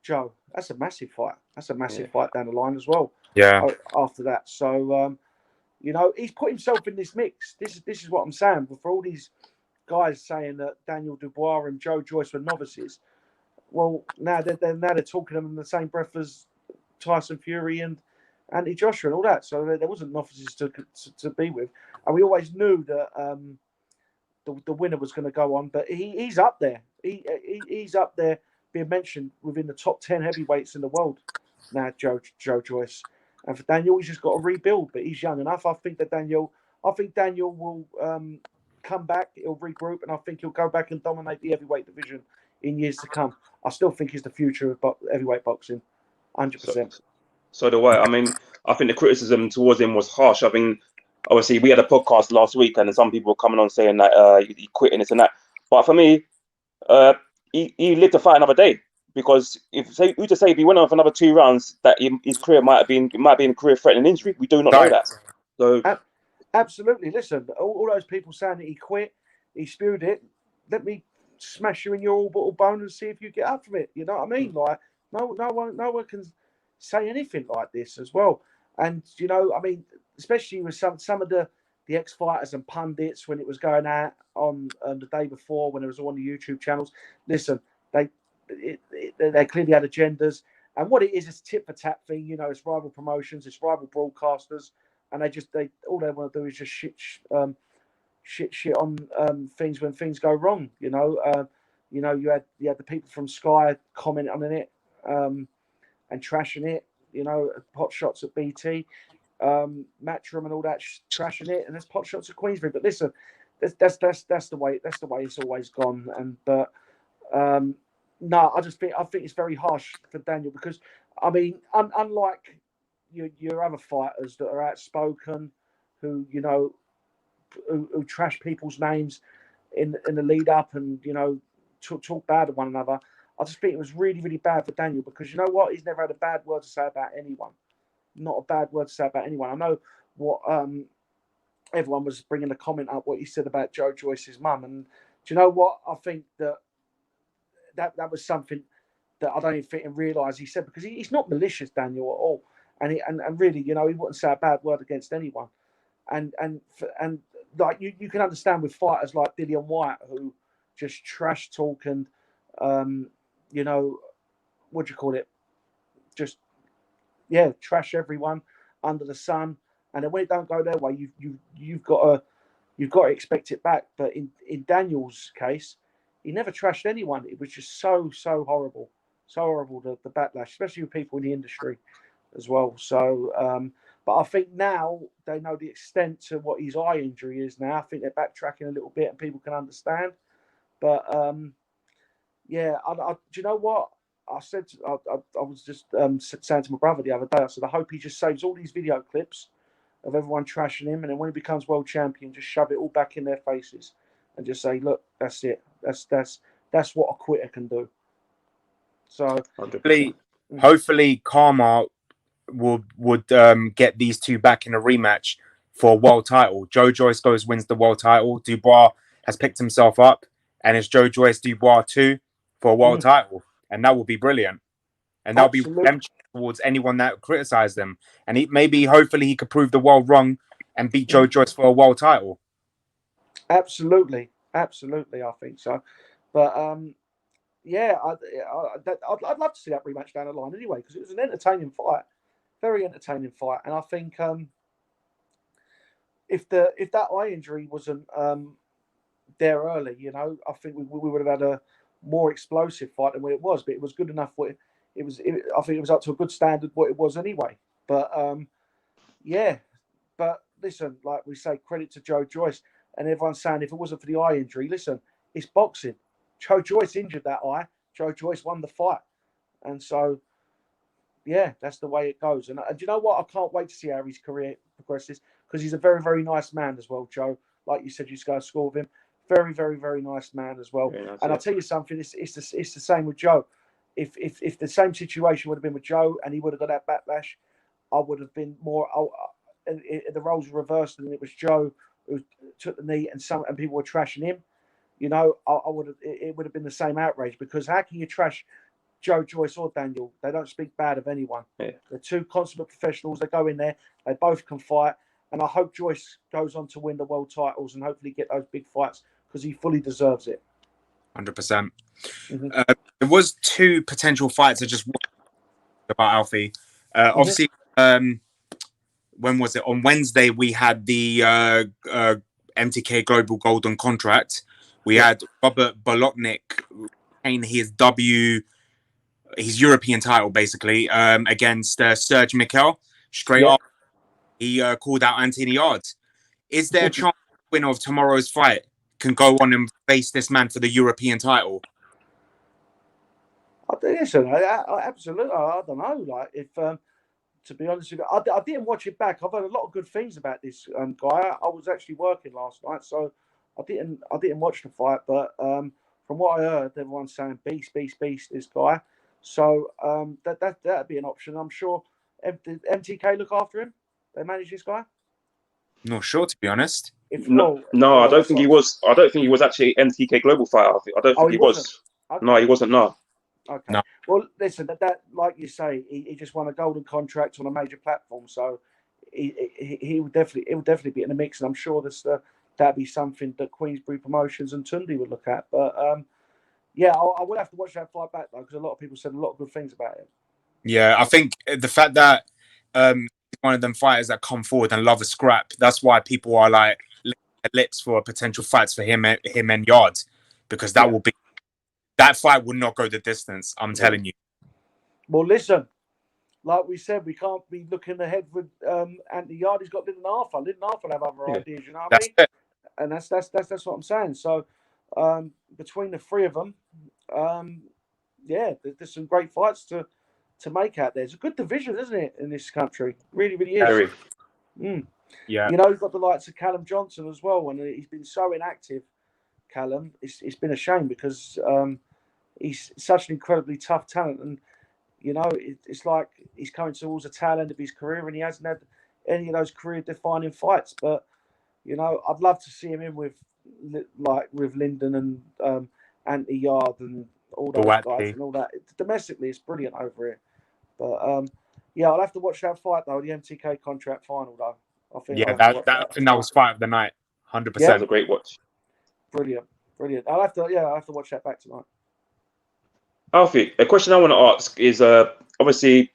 S4: Joe. That's a massive fight. That's a massive fight down the line as well.
S1: Yeah.
S4: After that, so you know, he's put himself in this mix. This is what I'm saying. But for all these guys saying that Daniel Dubois and Joe Joyce were novices, well, now they're talking them in the same breath as Tyson Fury and Anthony Joshua and all that. So there wasn't novices to be with, and we always knew that the winner was going to go on. But he's up there. He's up there, being mentioned within the top 10 heavyweights in the world now. Joe Joyce, and for Daniel, he's just got to rebuild. But he's young enough. I think Daniel will come back. He'll regroup, and I think he'll go back and dominate the heavyweight division in years to come. I still think he's the future of heavyweight boxing, 100%.
S2: So do I. I mean, I think the criticism towards him was harsh. I mean, obviously, we had a podcast last week, and some people were coming on saying that he quit and this and that. But for me, he lived to fight another day. Because if he went on for another 2 rounds, that his career might have been a career-threatening injury. We do not know that. So
S4: absolutely. Listen, all those people saying that he quit, he spewed it. Let me smash you in your orbital bone and see if you get up from it. You know what I mean? Like no one can say anything like this as well. And you know, I mean, especially with some of the ex-fighters and pundits when it was going out on the day before when it was on the YouTube channels. Listen, they clearly had agendas, and what it is tit for tat thing. You know, it's rival promotions, it's rival broadcasters, and they all they want to do is just shit on things when things go wrong. You know, you had the people from Sky commenting on it and trashing it. You know, pot shots at BT, Matchroom and all that trashing it, and there's pot shots at Queensbury. But listen, that's the way it's always gone. And no, I think it's very harsh for Daniel because, I mean, unlike your other fighters that are outspoken, who you know, who trash people's names in the lead up and you know talk bad of one another, I just think it was really, really bad for Daniel because you know what, he's never had a bad word to say about anyone, not a bad word to say about anyone. I know what everyone was bringing a comment up what he said about Joe Joyce's mum, and do you know what, I think that was something that I don't even think and realise he said because he's not malicious, Daniel, at all, and really, you know, he wouldn't say a bad word against anyone, and like you can understand with fighters like Dillian Whyte who just trash talk and you know, what do you call it? Just trash everyone under the sun, and then when it don't go their way, you've got to expect it back. But in Daniel's case, he never trashed anyone. It was just so horrible, the backlash, especially with people in the industry as well. So, but I think now they know the extent to what his eye injury is. Now I think they're backtracking a little bit, and people can understand. But do you know what I said? I was just saying to my brother the other day. I said I hope he just saves all these video clips of everyone trashing him, and then when he becomes world champion, just shove it all back in their faces and just say, look, that's it. That's what a quitter can do. So
S1: hopefully karma would get these two back in a rematch for a world title. Joe Joyce wins the world title. Dubois has picked himself up, and it's Joe Joyce Dubois 2 for a world title, and that will be brilliant. And that'll be redemption towards anyone that criticized them. And hopefully he could prove the world wrong and beat Joe Joyce for a world title.
S4: Absolutely, I think so. But I'd love to see that rematch down the line anyway, because it was an entertaining fight, very entertaining fight. And I think if that eye injury wasn't there early, you know, I think we would have had a more explosive fight than what it was. But it was good enough. I think it was up to a good standard what it was anyway. But But listen, like we say, credit to Joe Joyce. And everyone's saying if it wasn't for the eye injury, listen, it's boxing. Joe Joyce injured that eye. Joe Joyce won the fight. And so, yeah, that's the way it goes. And you know what? I can't wait to see how his career progresses because he's a very, very nice man as well, Joe. Like you said, you used to go to school with him. Very, very, very nice man as well. And I'll tell you something, it's the same with Joe. if the same situation would have been with Joe and he would have got that backlash, I would have been more. The roles were reversed, and it was Joe who took the knee, and people were trashing him. You know, I would have. It would have been the same outrage, because how can you trash Joe, Joyce, or Daniel? They don't speak bad of anyone.
S2: Yeah.
S4: They're two consummate professionals. They go in there. They both can fight, and I hope Joyce goes on to win the world titles and hopefully get those big fights, because he fully deserves it.
S1: 100%. There was two potential fights I just wanted about Alfie. Obviously, when was it? On Wednesday, we had the MTK Global Golden Contract. We had Robert Bolotnik retain his European title, basically, against Serge Mikel. Straight up, he called out Anthony Yarde. Is there a chance the winner of tomorrow's fight can go on and face this man for the European title?
S4: Listen, absolutely. I don't know. Like, if to be honest with you, I didn't watch it back. I've heard a lot of good things about this guy. I was actually working last night, so I didn't watch the fight. But from what I heard, everyone's saying beast, this guy. So that'd be an option. I'm sure. Did MTK look after him? They manage this guy?
S1: Not sure, to be honest.
S2: No, I don't think he was. I don't think he was actually MTK Global fighter. I don't think he was.
S4: Okay.
S2: No, he wasn't. No.
S4: Okay.
S1: No.
S4: Well, listen, that like you say, he just won a golden contract on a major platform, so he would definitely be in the mix, and I'm sure that'd be something that Queensbury Promotions and Tundi would look at. But yeah, I would have to watch that fight back though, because a lot of people said a lot of good things about it.
S1: Yeah, I think the fact that one of them fighters that come forward and love a scrap, that's why people are like licking their lips for potential fights for him and Yarde, because that fight will not go the distance. I'm telling you.
S4: Well, listen, like we said, we can't be looking ahead with Anthony Yarde. He's got Lyndon Arthur. Lyndon Arthur will have other ideas, you know what I mean? And that's what I'm saying. So between the three of them, there's some great fights to make out there. It's a good division, isn't it, in this country? Really, really is.
S1: Yeah.
S4: You know, you've got the likes of Callum Johnson as well, and he's been so inactive. Callum, it's been a shame, because he's such an incredibly tough talent, and you know, it's like he's coming towards the tail end of his career, and he hasn't had any of those career-defining fights. But you know, I'd love to see him in with Lyndon and Anthony Yarde and all those guys and all that. Domestically, it's brilliant over here. But I'll have to watch that fight though, the MTK contract final though. I think
S1: that was fight of the night, 100%.
S2: That was a great watch.
S4: Brilliant. I'll have to watch that back tonight.
S2: Alfie, a question I want to ask is obviously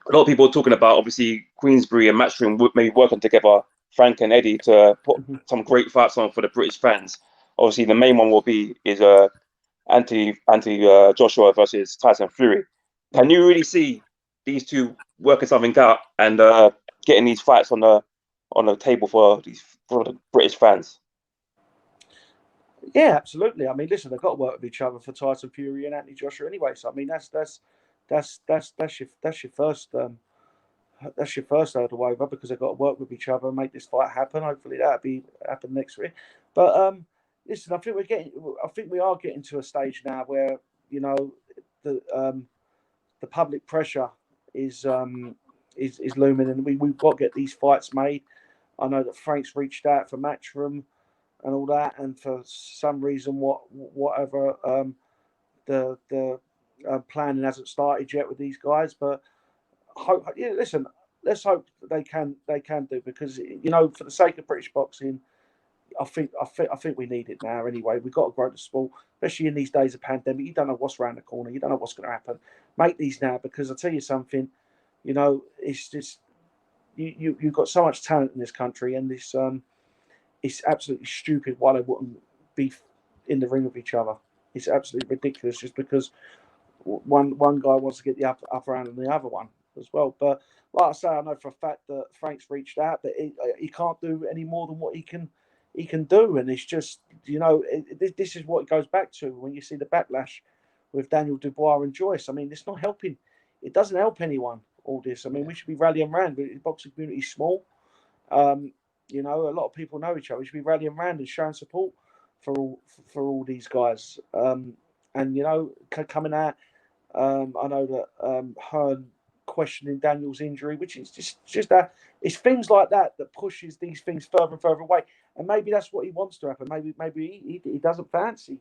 S2: a lot of people are talking about obviously Queensbury and Matchroom maybe working together, Frank and Eddie, to put some great fights on for the British fans. Obviously, the main one is Anthony Joshua versus Tyson Fury. Can you really see these two working something out and getting these fights on the table for the British fans?
S4: Yeah, absolutely. I mean, listen, they've got to work with each other for Tyson Fury and Anthony Joshua anyway. So I mean, that's your first hurdle over, because they've got to work with each other and make this fight happen. Hopefully that'll happen next week. But listen, I think we are getting to a stage now where, you know, the public pressure is looming, and we've got to get these fights made. I know that Frank's reached out for Matchroom and all that, and for some reason, whatever, the planning hasn't started yet with these guys. But listen, let's hope they can do, because you know, for the sake of British boxing, I think we need it now. Anyway, we've got to grow the sport, especially in these days of pandemic. You don't know what's around the corner. You don't know what's going to happen. Make these now, because I'll tell you something. You know, it's just you've got so much talent in this country, and this it's absolutely stupid why they wouldn't be in the ring with each other. It's absolutely ridiculous, just because one guy wants to get the upper hand on the other one as well. But like I say, I know for a fact that Frank's reached out, but he can't do any more than what he can do. And it's just, you know, this is what it goes back to when you see the backlash with Daniel Dubois and Joyce. I mean, it's not helping. It doesn't help anyone, all this. I mean, we should be rallying around. The boxing community is small. You know, a lot of people know each other. We should be rallying around and showing support for all these guys. And, you know, coming out I know that Hearn questioning Daniel's injury, which is just that it's things like that that pushes these things further and further away. And maybe that's what he wants to happen. Maybe he doesn't fancy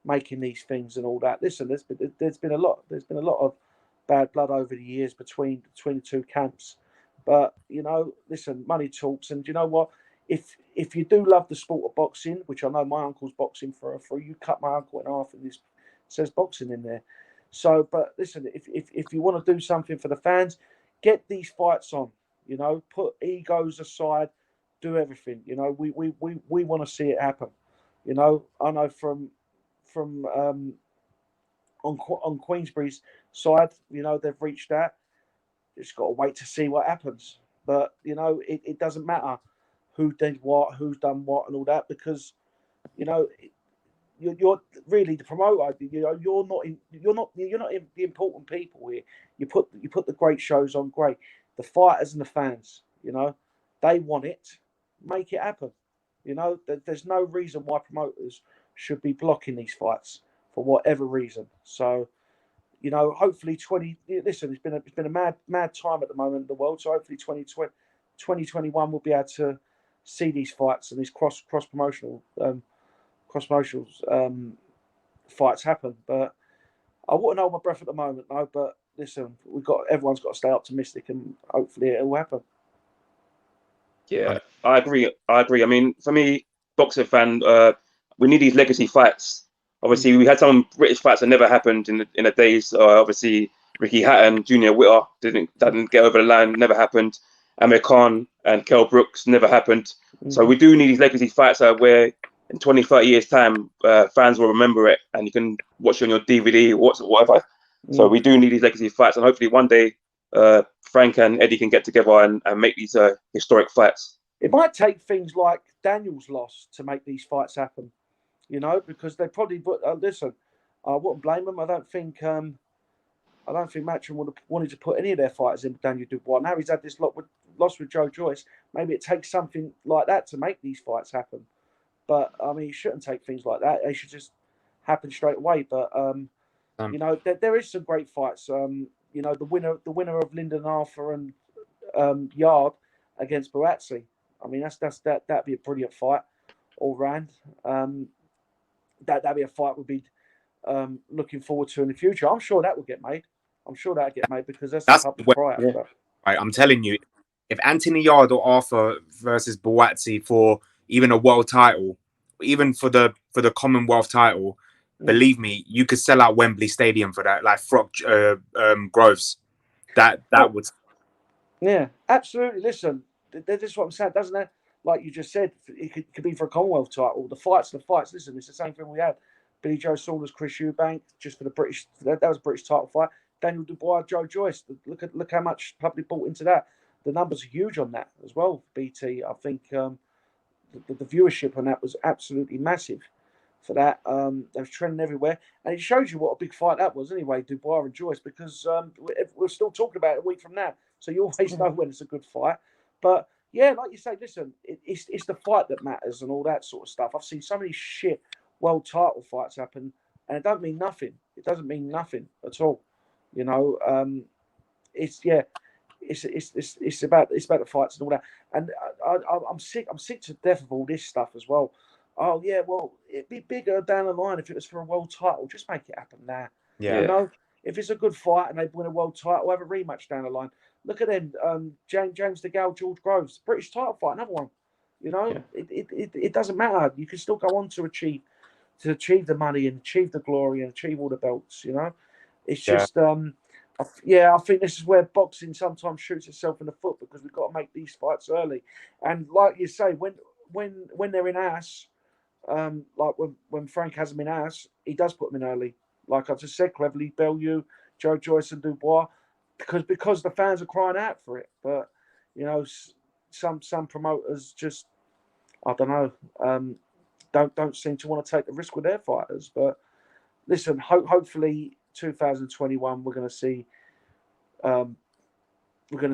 S4: making these things and all that. Listen, there's been a lot of bad blood over the years between the two camps. But listen, money talks, and you know what? If you do love the sport of boxing, which I know my uncle's boxing for a free, you cut my uncle in half, and this says boxing in there. So, but listen, if you want to do something for the fans, get these fights on. Put egos aside, do everything. We want to see it happen. I know from on Queensbury's side, they've reached that. Just got to wait to see what happens. But it doesn't matter who did what, who's done what, and all that, because you're really the promoter. You're not the important people here. You put the great shows on. Great, the fighters and the fans. They want it. Make it happen. There's no reason why promoters should be blocking these fights for whatever reason. So, hopefully listen, it's been a mad time at the moment in the world. So hopefully 2021 we'll be able to see these fights and these cross promotional fights happen. But I wouldn't hold my breath at the moment, no. But listen, everyone's got to stay optimistic, and hopefully it will happen.
S2: Yeah, I agree. I mean, for me, boxing fan, we need these legacy fights. Obviously, we had some British fights that never happened in the days. Obviously, Ricky Hatton, Junior Witter didn't get over the line, never happened. Amir Khan and Kell Brooks never happened. So we do need these legacy fights where in 20, 30 years' time, fans will remember it, and you can watch it on your DVD, whatever. So we do need these legacy fights, and hopefully one day Frank and Eddie can get together and make these historic fights.
S4: It might take things like Daniel's loss to make these fights happen, because they probably listen. I wouldn't blame them. I don't think Matchroom would have wanted to put any of their fighters in Daniel Dubois. Now he's had this loss with Joyce. Maybe it takes something like that to make these fights happen. But I mean, it shouldn't take things like that. They should just happen straight away. But there is some great fights. The winner of Lyndon Arthur and Yarde against Buatsi. I mean, that'd be a brilliant fight all round. That'd be a fight we'd be looking forward to in the future. I'm sure that will get made. Because that's the public cry out.
S1: Right, I'm telling you, if Anthony Yarde or Arthur versus Buatsi for even a world title, even for the Commonwealth title, believe me, you could sell out Wembley Stadium for that, like Frock Groves. That would.
S4: Yeah, absolutely. Listen, this is what I'm saying, doesn't it? Like you just said, it could be for a Commonwealth title. The fights. Listen, it's the same thing we had. Billy Joe Saunders, Chris Eubank, just for the British. That was a British title fight. Daniel Dubois, Joe Joyce. Look how much public bought into that. The numbers are huge on that as well. BT, I think the viewership on that was absolutely massive for that. They was trending everywhere, and it shows you what a big fight that was anyway, Dubois and Joyce, because we're still talking about it a week from now. So you always know when it's a good fight. But yeah, like you say, listen, it's the fight that matters and all that sort of stuff. I've seen so many shit world title fights happen, and it doesn't mean nothing. It doesn't mean nothing at all. It's about the fights and all that. And I'm sick to death of all this stuff as well. Oh yeah, well it'd be bigger down the line if it was for a world title. Just make it happen now.
S1: Yeah.
S4: If it's a good fight and they win a world title, have a rematch down the line. Look at them, James DeGale, George Groves, British title fight, another one. It doesn't matter. You can still go on to achieve the money and achieve the glory and achieve all the belts. It's just I think this is where boxing sometimes shoots itself in the foot, because we've got to make these fights early. And like you say, when they're in house, like when Frank has them in house, he does put them in early. Like I just said, cleverly, Bellew, Joe Joyce, and Dubois, because the fans are crying out for it. But some promoters just, I don't know, don't seem to want to take the risk with their fighters. But listen, hopefully 2021 we're going to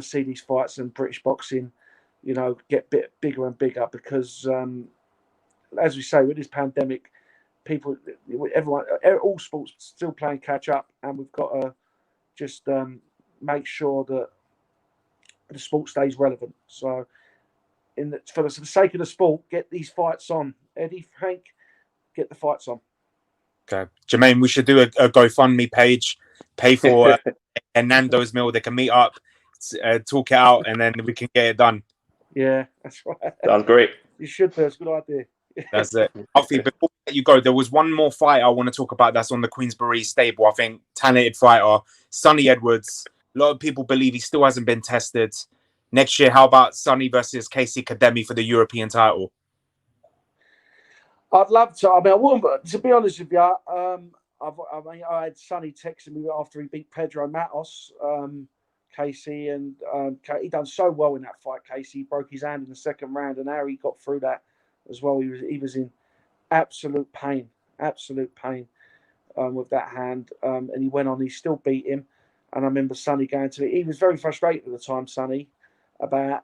S4: see these fights in British boxing, get bigger and bigger, because as we say, with this pandemic, everyone, all sports still playing catch up, and we've got just make sure that the sport stays relevant. So, for the sake of the sport, get these fights on. Eddie, Frank, get the fights on.
S1: Okay, Jermaine, we should do a GoFundMe page, pay for a Nando's meal. They can meet up, talk it out, and then we can get it done.
S4: Yeah, that's right.
S2: Sounds great.
S4: You should do. It's a good idea.
S1: That's it. Alfie, before we let you go, there was one more fight I want to talk about that's on the Queensberry stable. I think talented fighter, Sonny Edwards. A lot of people believe he still hasn't been tested. Next year, how about Sonny versus Kaisy Khademi for the European title?
S4: I'd love to. I mean, I wouldn't, but to be honest with you, I had Sonny texting me after he beat Pedro Matos, Kaisy, and he done so well in that fight. Kaisy, he broke his hand in the second round, and how he got through that as well. He was in absolute pain with that hand, and he went on. He still beat him, and I remember Sonny going to it. He was very frustrated at the time, Sonny, about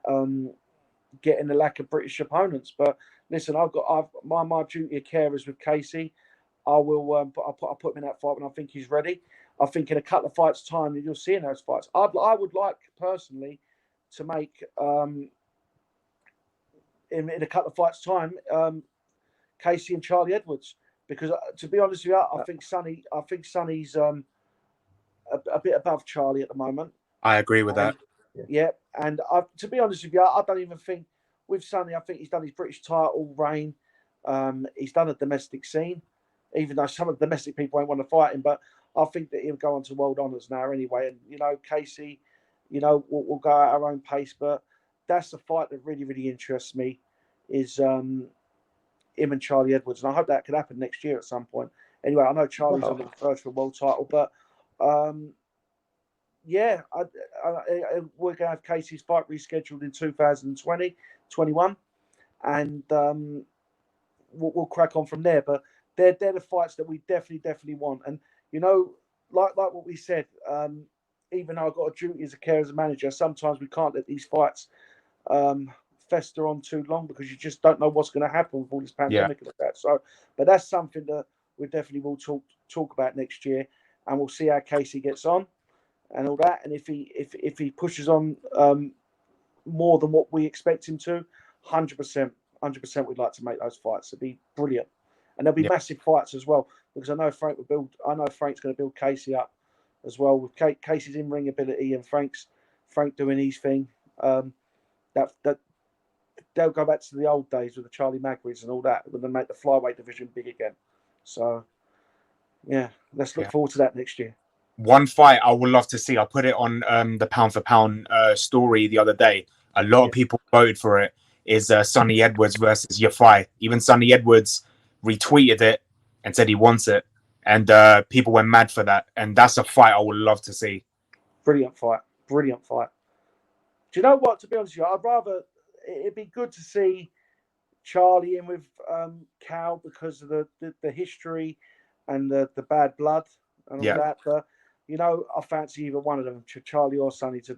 S4: getting the lack of British opponents. But listen, I've my duty of care is with Kaisy. I'll put him in that fight when I think he's ready. I think in a couple of fights' time, you'll see in those fights. I would like personally to make in a couple of fights' time, Kaisy and Charlie Edwards, because to be honest with you, I think Sonny's a bit above Charlie at the moment.
S1: I agree with that.
S4: Yeah, and to be honest with you, I don't even think with Sonny. I think he's done his British title reign. He's done a domestic scene, even though some of the domestic people won't want to fight him. But I think that he'll go on to world honours now anyway. And Kaisy, we'll go at our own pace. But that's the fight that really, really interests me, is him and Charlie Edwards, and I hope that could happen next year at some point. Anyway, I know Charlie's on the first for a world title, but yeah, we're going to have Kaisy's fight rescheduled in 2021, and we'll crack on from there. But they're the fights that we definitely want. And like what we said, even though I've got a duty as a manager, sometimes we can't let these fights fester on too long, because you just don't know what's going to happen with all this pandemic and that. So, but that's something that we definitely will talk about next year, and we'll see how Kaisy gets on and all that. And if he pushes on more than what we expect him to, 100%, we'd like to make those fights. It'd be brilliant, and there'll be massive fights as well, because I know Frank's going to build Kaisy up as well with Kaisy's in-ring ability and Frank doing his thing. That they'll go back to the old days with the Charlie Magris and all that, when they make the flyweight division big again. So, yeah, let's look forward to that next year.
S1: One fight I would love to see, I put it on the pound for pound story the other day. A lot of people voted for it, is Sonny Edwards versus Yafai. Even Sonny Edwards retweeted it and said he wants it. And people went mad for that. And that's a fight I would love to see.
S4: Brilliant fight. Do you know what? To be honest with you, it'd be good to see Charlie in with Cal, because of the history and the bad blood and all that. But I fancy either one of them, Charlie or Sonny, to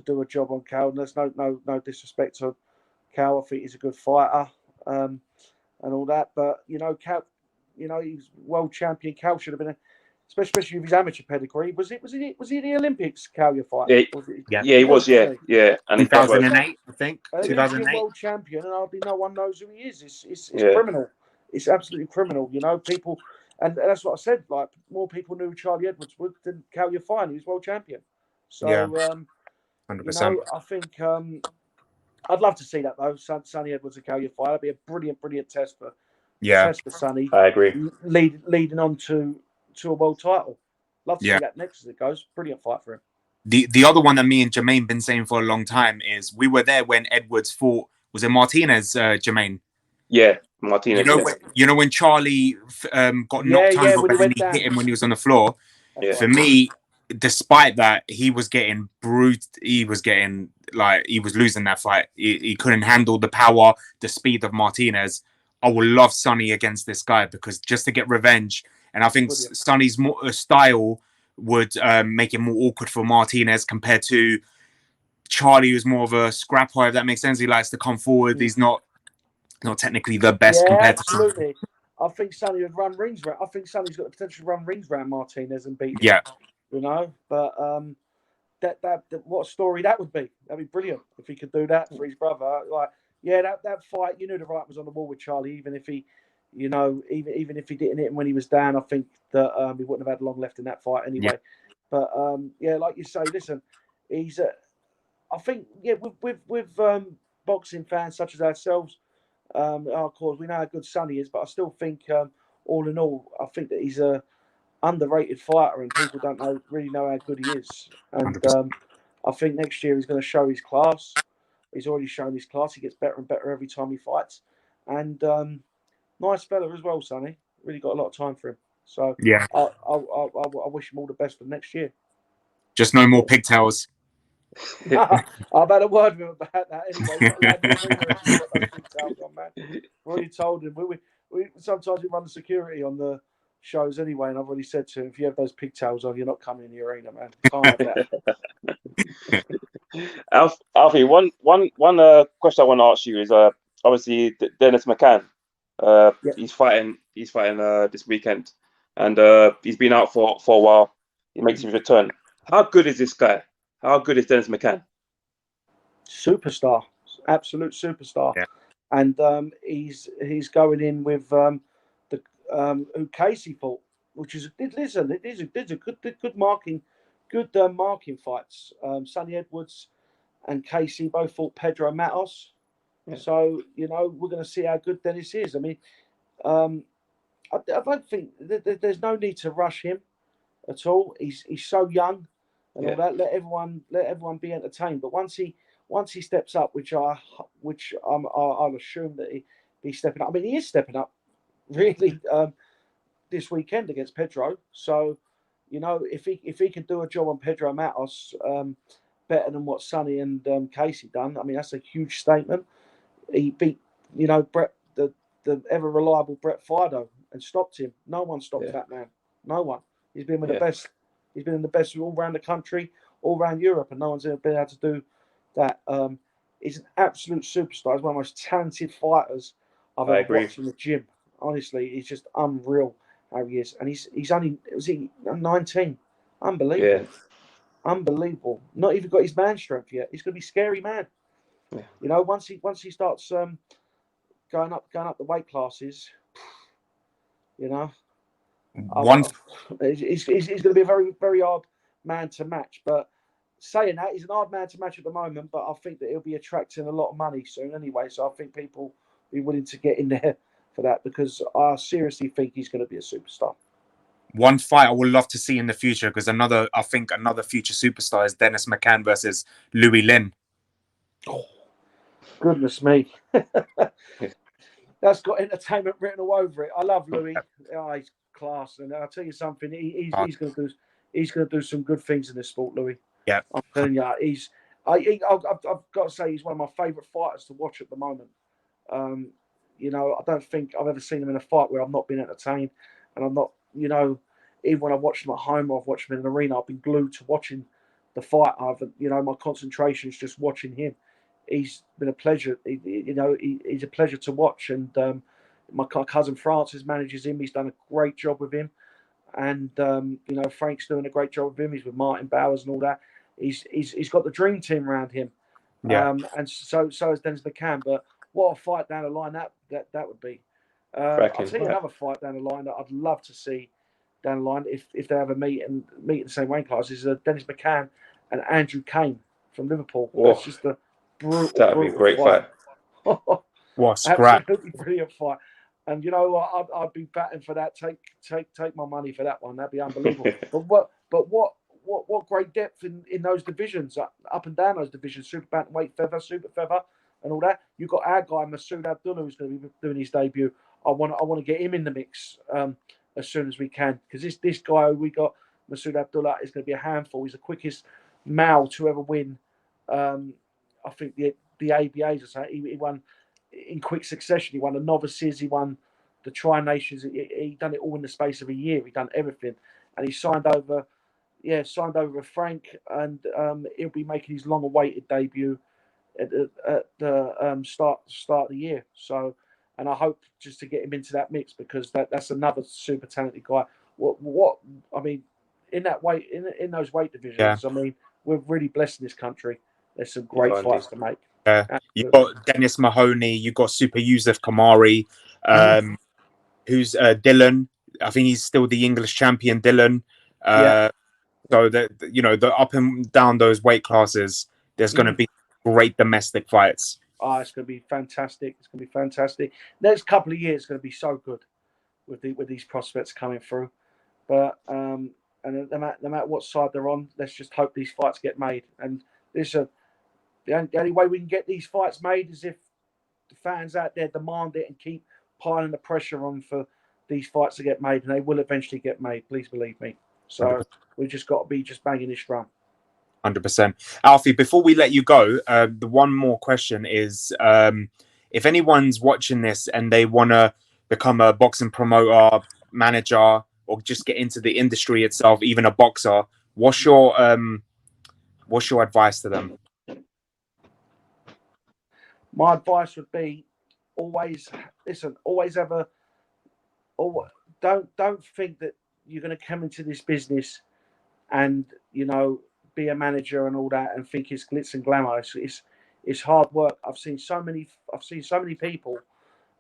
S4: do a job on Cal. And there's no disrespect to Cal. I think he's a good fighter and all that. But Cal, he's world champion. Cal should have been especially with his amateur pedigree. Was he the Olympics, Cal, your fight?
S2: Yeah, he was. Yeah. And
S1: 2008, I think. 2008.
S4: World champion, and hardly no one knows who he is. It's criminal. It's absolutely criminal. People, and that's what I said. Like, more people knew Charlie Edwards than Cal Yafai. He was world champion. So,
S1: 100%.
S4: I think I'd love to see that though. Sonny Edwards and Cal Yafai. That'd be a brilliant test for Sonny.
S2: I agree.
S4: Leading on to a world title. Love to see that next as it goes. Brilliant fight for him.
S1: The other one that me and Jermaine been saying for a long time is, we were there when Edwards fought. Was it Martinez, Jermaine?
S2: Yeah, Martinez.
S1: When Charlie got knocked over, but then he hit him when he was on the floor.
S4: Yeah.
S1: For me, despite that, he was getting bruised. He was losing that fight. He couldn't handle the power, the speed of Martinez. I would love Sonny against this guy, because just to get revenge. And I think Sonny's style would make it more awkward for Martinez compared to Charlie, who's more of a scrapper, if that makes sense. He likes to come forward. He's not technically the best compared to
S4: absolutely. I think Sonny would run rings round. I think Sonny's got the potential to run rings round Martinez and beat him.
S1: Yeah.
S4: you know. But that what a story that would be. That'd be brilliant if he could do that for his brother. Like, yeah, that fight, you knew the writing was on the wall with Charlie, even if he, you know, even if he didn't hit him when he was down. I think that he wouldn't have had long left in that fight anyway.
S1: Yeah.
S4: But yeah, like you say, listen, he's I think, yeah, with boxing fans such as ourselves, of course, we know how good Sonny is, but I still think, all in all, I think that he's a underrated fighter, and people don't really know how good he is. And
S1: 100%.
S4: I think next year he's going to show his class. He's already shown his class. He gets better and better every time he fights. And nice fella as well, Sonny. Really got a lot of time for him. So
S1: Yeah.
S4: I wish him all the best for next year.
S1: Just no more pigtails.
S4: I've had a word with him about that anyway. He's not allowed in the arena if he's got those pigtails on, man. I've already told him. We sometimes we run the security on the shows anyway, and I've already said to him, if you have those pigtails on, you're not coming in the arena, man. Can't have that.
S2: Alfie, one question I want to ask you is obviously Dennis McCann. He's fighting this weekend, and he's been out for a while. He makes his return. How good is this guy? How good is Dennis McCann?
S4: Superstar, absolute superstar.
S1: Yeah.
S4: And he's going in with the who Kaisy fought, which is it is a good marking fights. Sonny Edwards and Kaisy both fought Pedro Matos. Yeah. So, you know, we're going to see how good Dennis is. I mean, I don't think there's no need to rush him at all. He's so young and all that. Let everyone be entertained. But once he steps up, which I'll assume that he's stepping up. I mean, he is stepping up really this weekend against Pedro. So, you know, if he can do a job on Pedro Matos better than what Sonny and Kaisy done, I mean, that's a huge statement. He beat, you know, Brett, the ever reliable Brett Fido, and stopped him. No one stopped that man. No one. He's been with the best. He's been in the best all around the country, all around Europe, and no one's ever been able to do that. He's an absolute superstar. He's one of the most talented fighters I've ever watched in the gym. Honestly, he's just unreal how he is, and he's only 19. Unbelievable. Yeah. Unbelievable. Not even got his man strength yet. He's going to be a scary man. Yeah. You know, once he starts going up the weight classes, you know, he's going to be a very, very hard man to match. But saying that, he's an hard man to match at the moment, but I think that he'll be attracting a lot of money soon anyway. So I think people will be willing to get in there for that, because I seriously think he's going to be a superstar.
S1: One fight I would love to see in the future, because another future superstar is Dennis McCann versus Louis Lin.
S4: Oh, goodness me. That's got entertainment written all over it. I love Louis. Oh, he's class. And I'll tell you something, he's going to do some good things in this sport, Louis.
S1: Yeah.
S4: I'm telling you, I've got to say, he's one of my favourite fighters to watch at the moment. You know, I don't think I've ever seen him in a fight where I've not been entertained, and I'm not, you know, even when I've watched him at home or I've watched him in an arena, I've been glued to watching the fight. You know, my concentration is just watching him. He's been a pleasure. He's a pleasure to watch. And my cousin Francis manages him. He's done a great job with him. And you know, Frank's doing a great job with him. He's with Martin Bowers and all that. He's got the dream team around him.
S1: Yeah.
S4: And so is Dennis McCann. But what a fight down the line that would be. I'll tell you another fight down the line that I'd love to see down the line if they ever meet in the same weight class is Dennis McCann and Andrew Kane from Liverpool.
S2: Whoa.
S4: That's just a brutal.
S2: That'd be a great fight.
S1: What scrap!
S4: Absolutely brilliant fight. And you know what? I'd be batting for that. Take my money for that one. That'd be unbelievable. But what great depth in those divisions, up and down those divisions, super bantamweight, feather, super feather, and all that. You've got our guy Masood Abdullah, who's going to be doing his debut. I want to get him in the mix as soon as we can, because this guy we got, Masood Abdullah, is going to be a handful. He's the quickest male to ever win. I think the ABAs or something. He won in quick succession. He won the novices. He won the Tri-Nations. He done it all in the space of a year. He done everything, and he signed over with Frank, and he'll be making his long-awaited debut at the start of the year. So, and I hope just to get him into that mix, because that's another super talented guy. What I mean, in that weight in those weight divisions.
S1: Yeah.
S4: I mean, we're really blessed in this country. There's some great fights to make.
S1: Yeah, you got Dennis Mahoney, you got Super Yusuf Kamari, who's Dylan. I think he's still the English champion, Dylan. So that, you know, the up and down those weight classes, there's going to be great domestic fights.
S4: Oh, it's going to be fantastic. It's going to be fantastic. Next couple of years is going to be so good with these prospects coming through. But and no matter what side they're on, let's just hope these fights get made. And the only way we can get these fights made is if the fans out there demand it and keep piling the pressure on for these fights to get made, and they will eventually get made. Please believe me. So 100%. We just got to be just banging this drum.
S1: 100%. Alfie, before we let you go, the one more question is, if anyone's watching this and they want to become a boxing promoter, manager, or just get into the industry itself, even a boxer, what's your advice to them?
S4: My advice would be always have a. Don't think that you're going to come into this business and, you know, be a manager and all that and think it's glitz and glamour. It's hard work. I've seen so many people,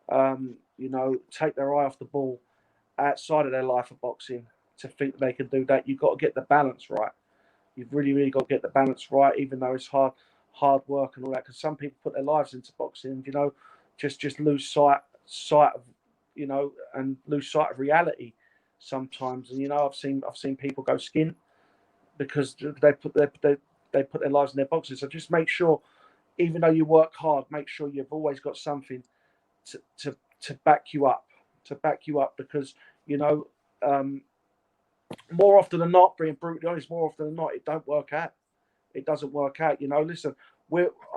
S4: you know, take their eye off the ball outside of their life of boxing to think they can do that. You've got to get the balance right. You've really got to get the balance right, even though it's hard work and all that. Because some people put their lives into boxing, you know, just lose sight of, you know, and lose sight of reality sometimes. And, you know, I've seen people go skin because they put their lives in their boxing. So just make sure, even though you work hard, make sure you've always got something to back you up, because, you know, more often than not, being brutally honest, more often than not, it don't work out. It doesn't work out. You know, listen,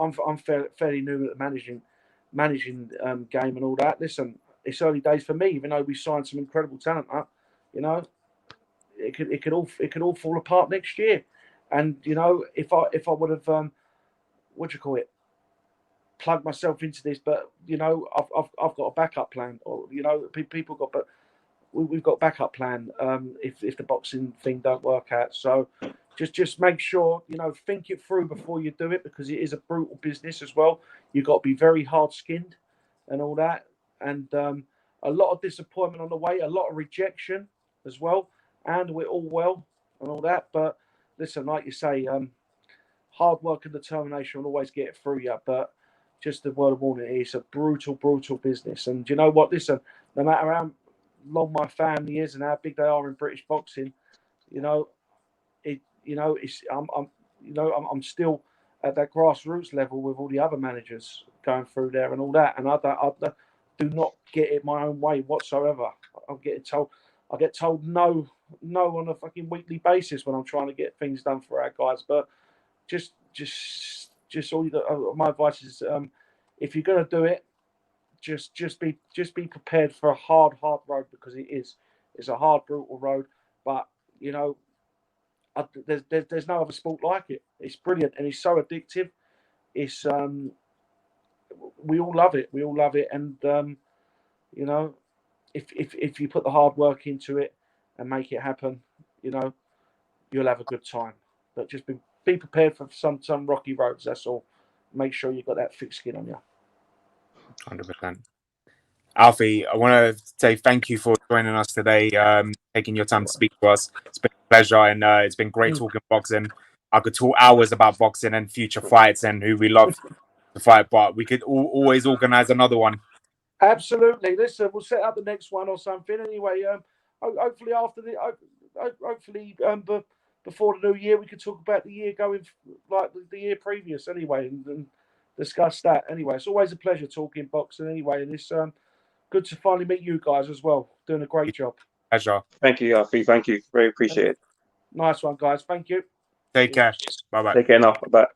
S4: I'm fairly new at the managing game and all that. Listen, it's early days for me, even though we signed some incredible talent up. You know, it could all fall apart next year. And, you know, if I would have plugged myself into this, but, you know, I've got a backup plan, or, you know, people got, but we've got a backup plan if the boxing thing don't work out. So just make sure, you know, think it through before you do it, because it is a brutal business as well. You've got to be very hard-skinned and all that. And a lot of disappointment on the way, a lot of rejection as well. And we're all well and all that. But listen, like you say, hard work and determination will always get it through you. But just a word of warning, it's a brutal business. And you know what? Listen, no matter how long my family is and how big they are in British boxing, you know, I'm still at that grassroots level with all the other managers going through there and all that. And I do not get it my own way whatsoever. I get told no on a fucking weekly basis when I'm trying to get things done for our guys. But just all you got. My advice is, if you're gonna do it, just be prepared for a hard road, because it's a hard, brutal road. But, you know, there's no other sport like it. It's brilliant and it's so addictive. It's we all love it. And you know, if you put the hard work into it and make it happen, you know, you'll have a good time. But just be prepared for some rocky roads. That's all. Make sure you've got that thick skin on you.
S1: 100%. Alfie, I want to say thank you for joining us today, taking your time to speak to us. It's been a pleasure, and it's been great talking boxing. I could talk hours about boxing and future fights and who we love to fight, but we could always organise another one.
S4: Absolutely. Listen, we'll set up the next one or something. Anyway, hopefully before the new year, we could talk about the year going like the year previous. Anyway, and discuss that. Anyway, it's always a pleasure talking boxing. Anyway, and it's good to finally meet you guys as well. Doing a great job.
S1: Pleasure.
S2: Thank you, Alfie. Thank you. Very appreciate it.
S4: Nice one, guys. Thank you.
S1: Take care. Bye-bye.
S2: Take care now. Bye.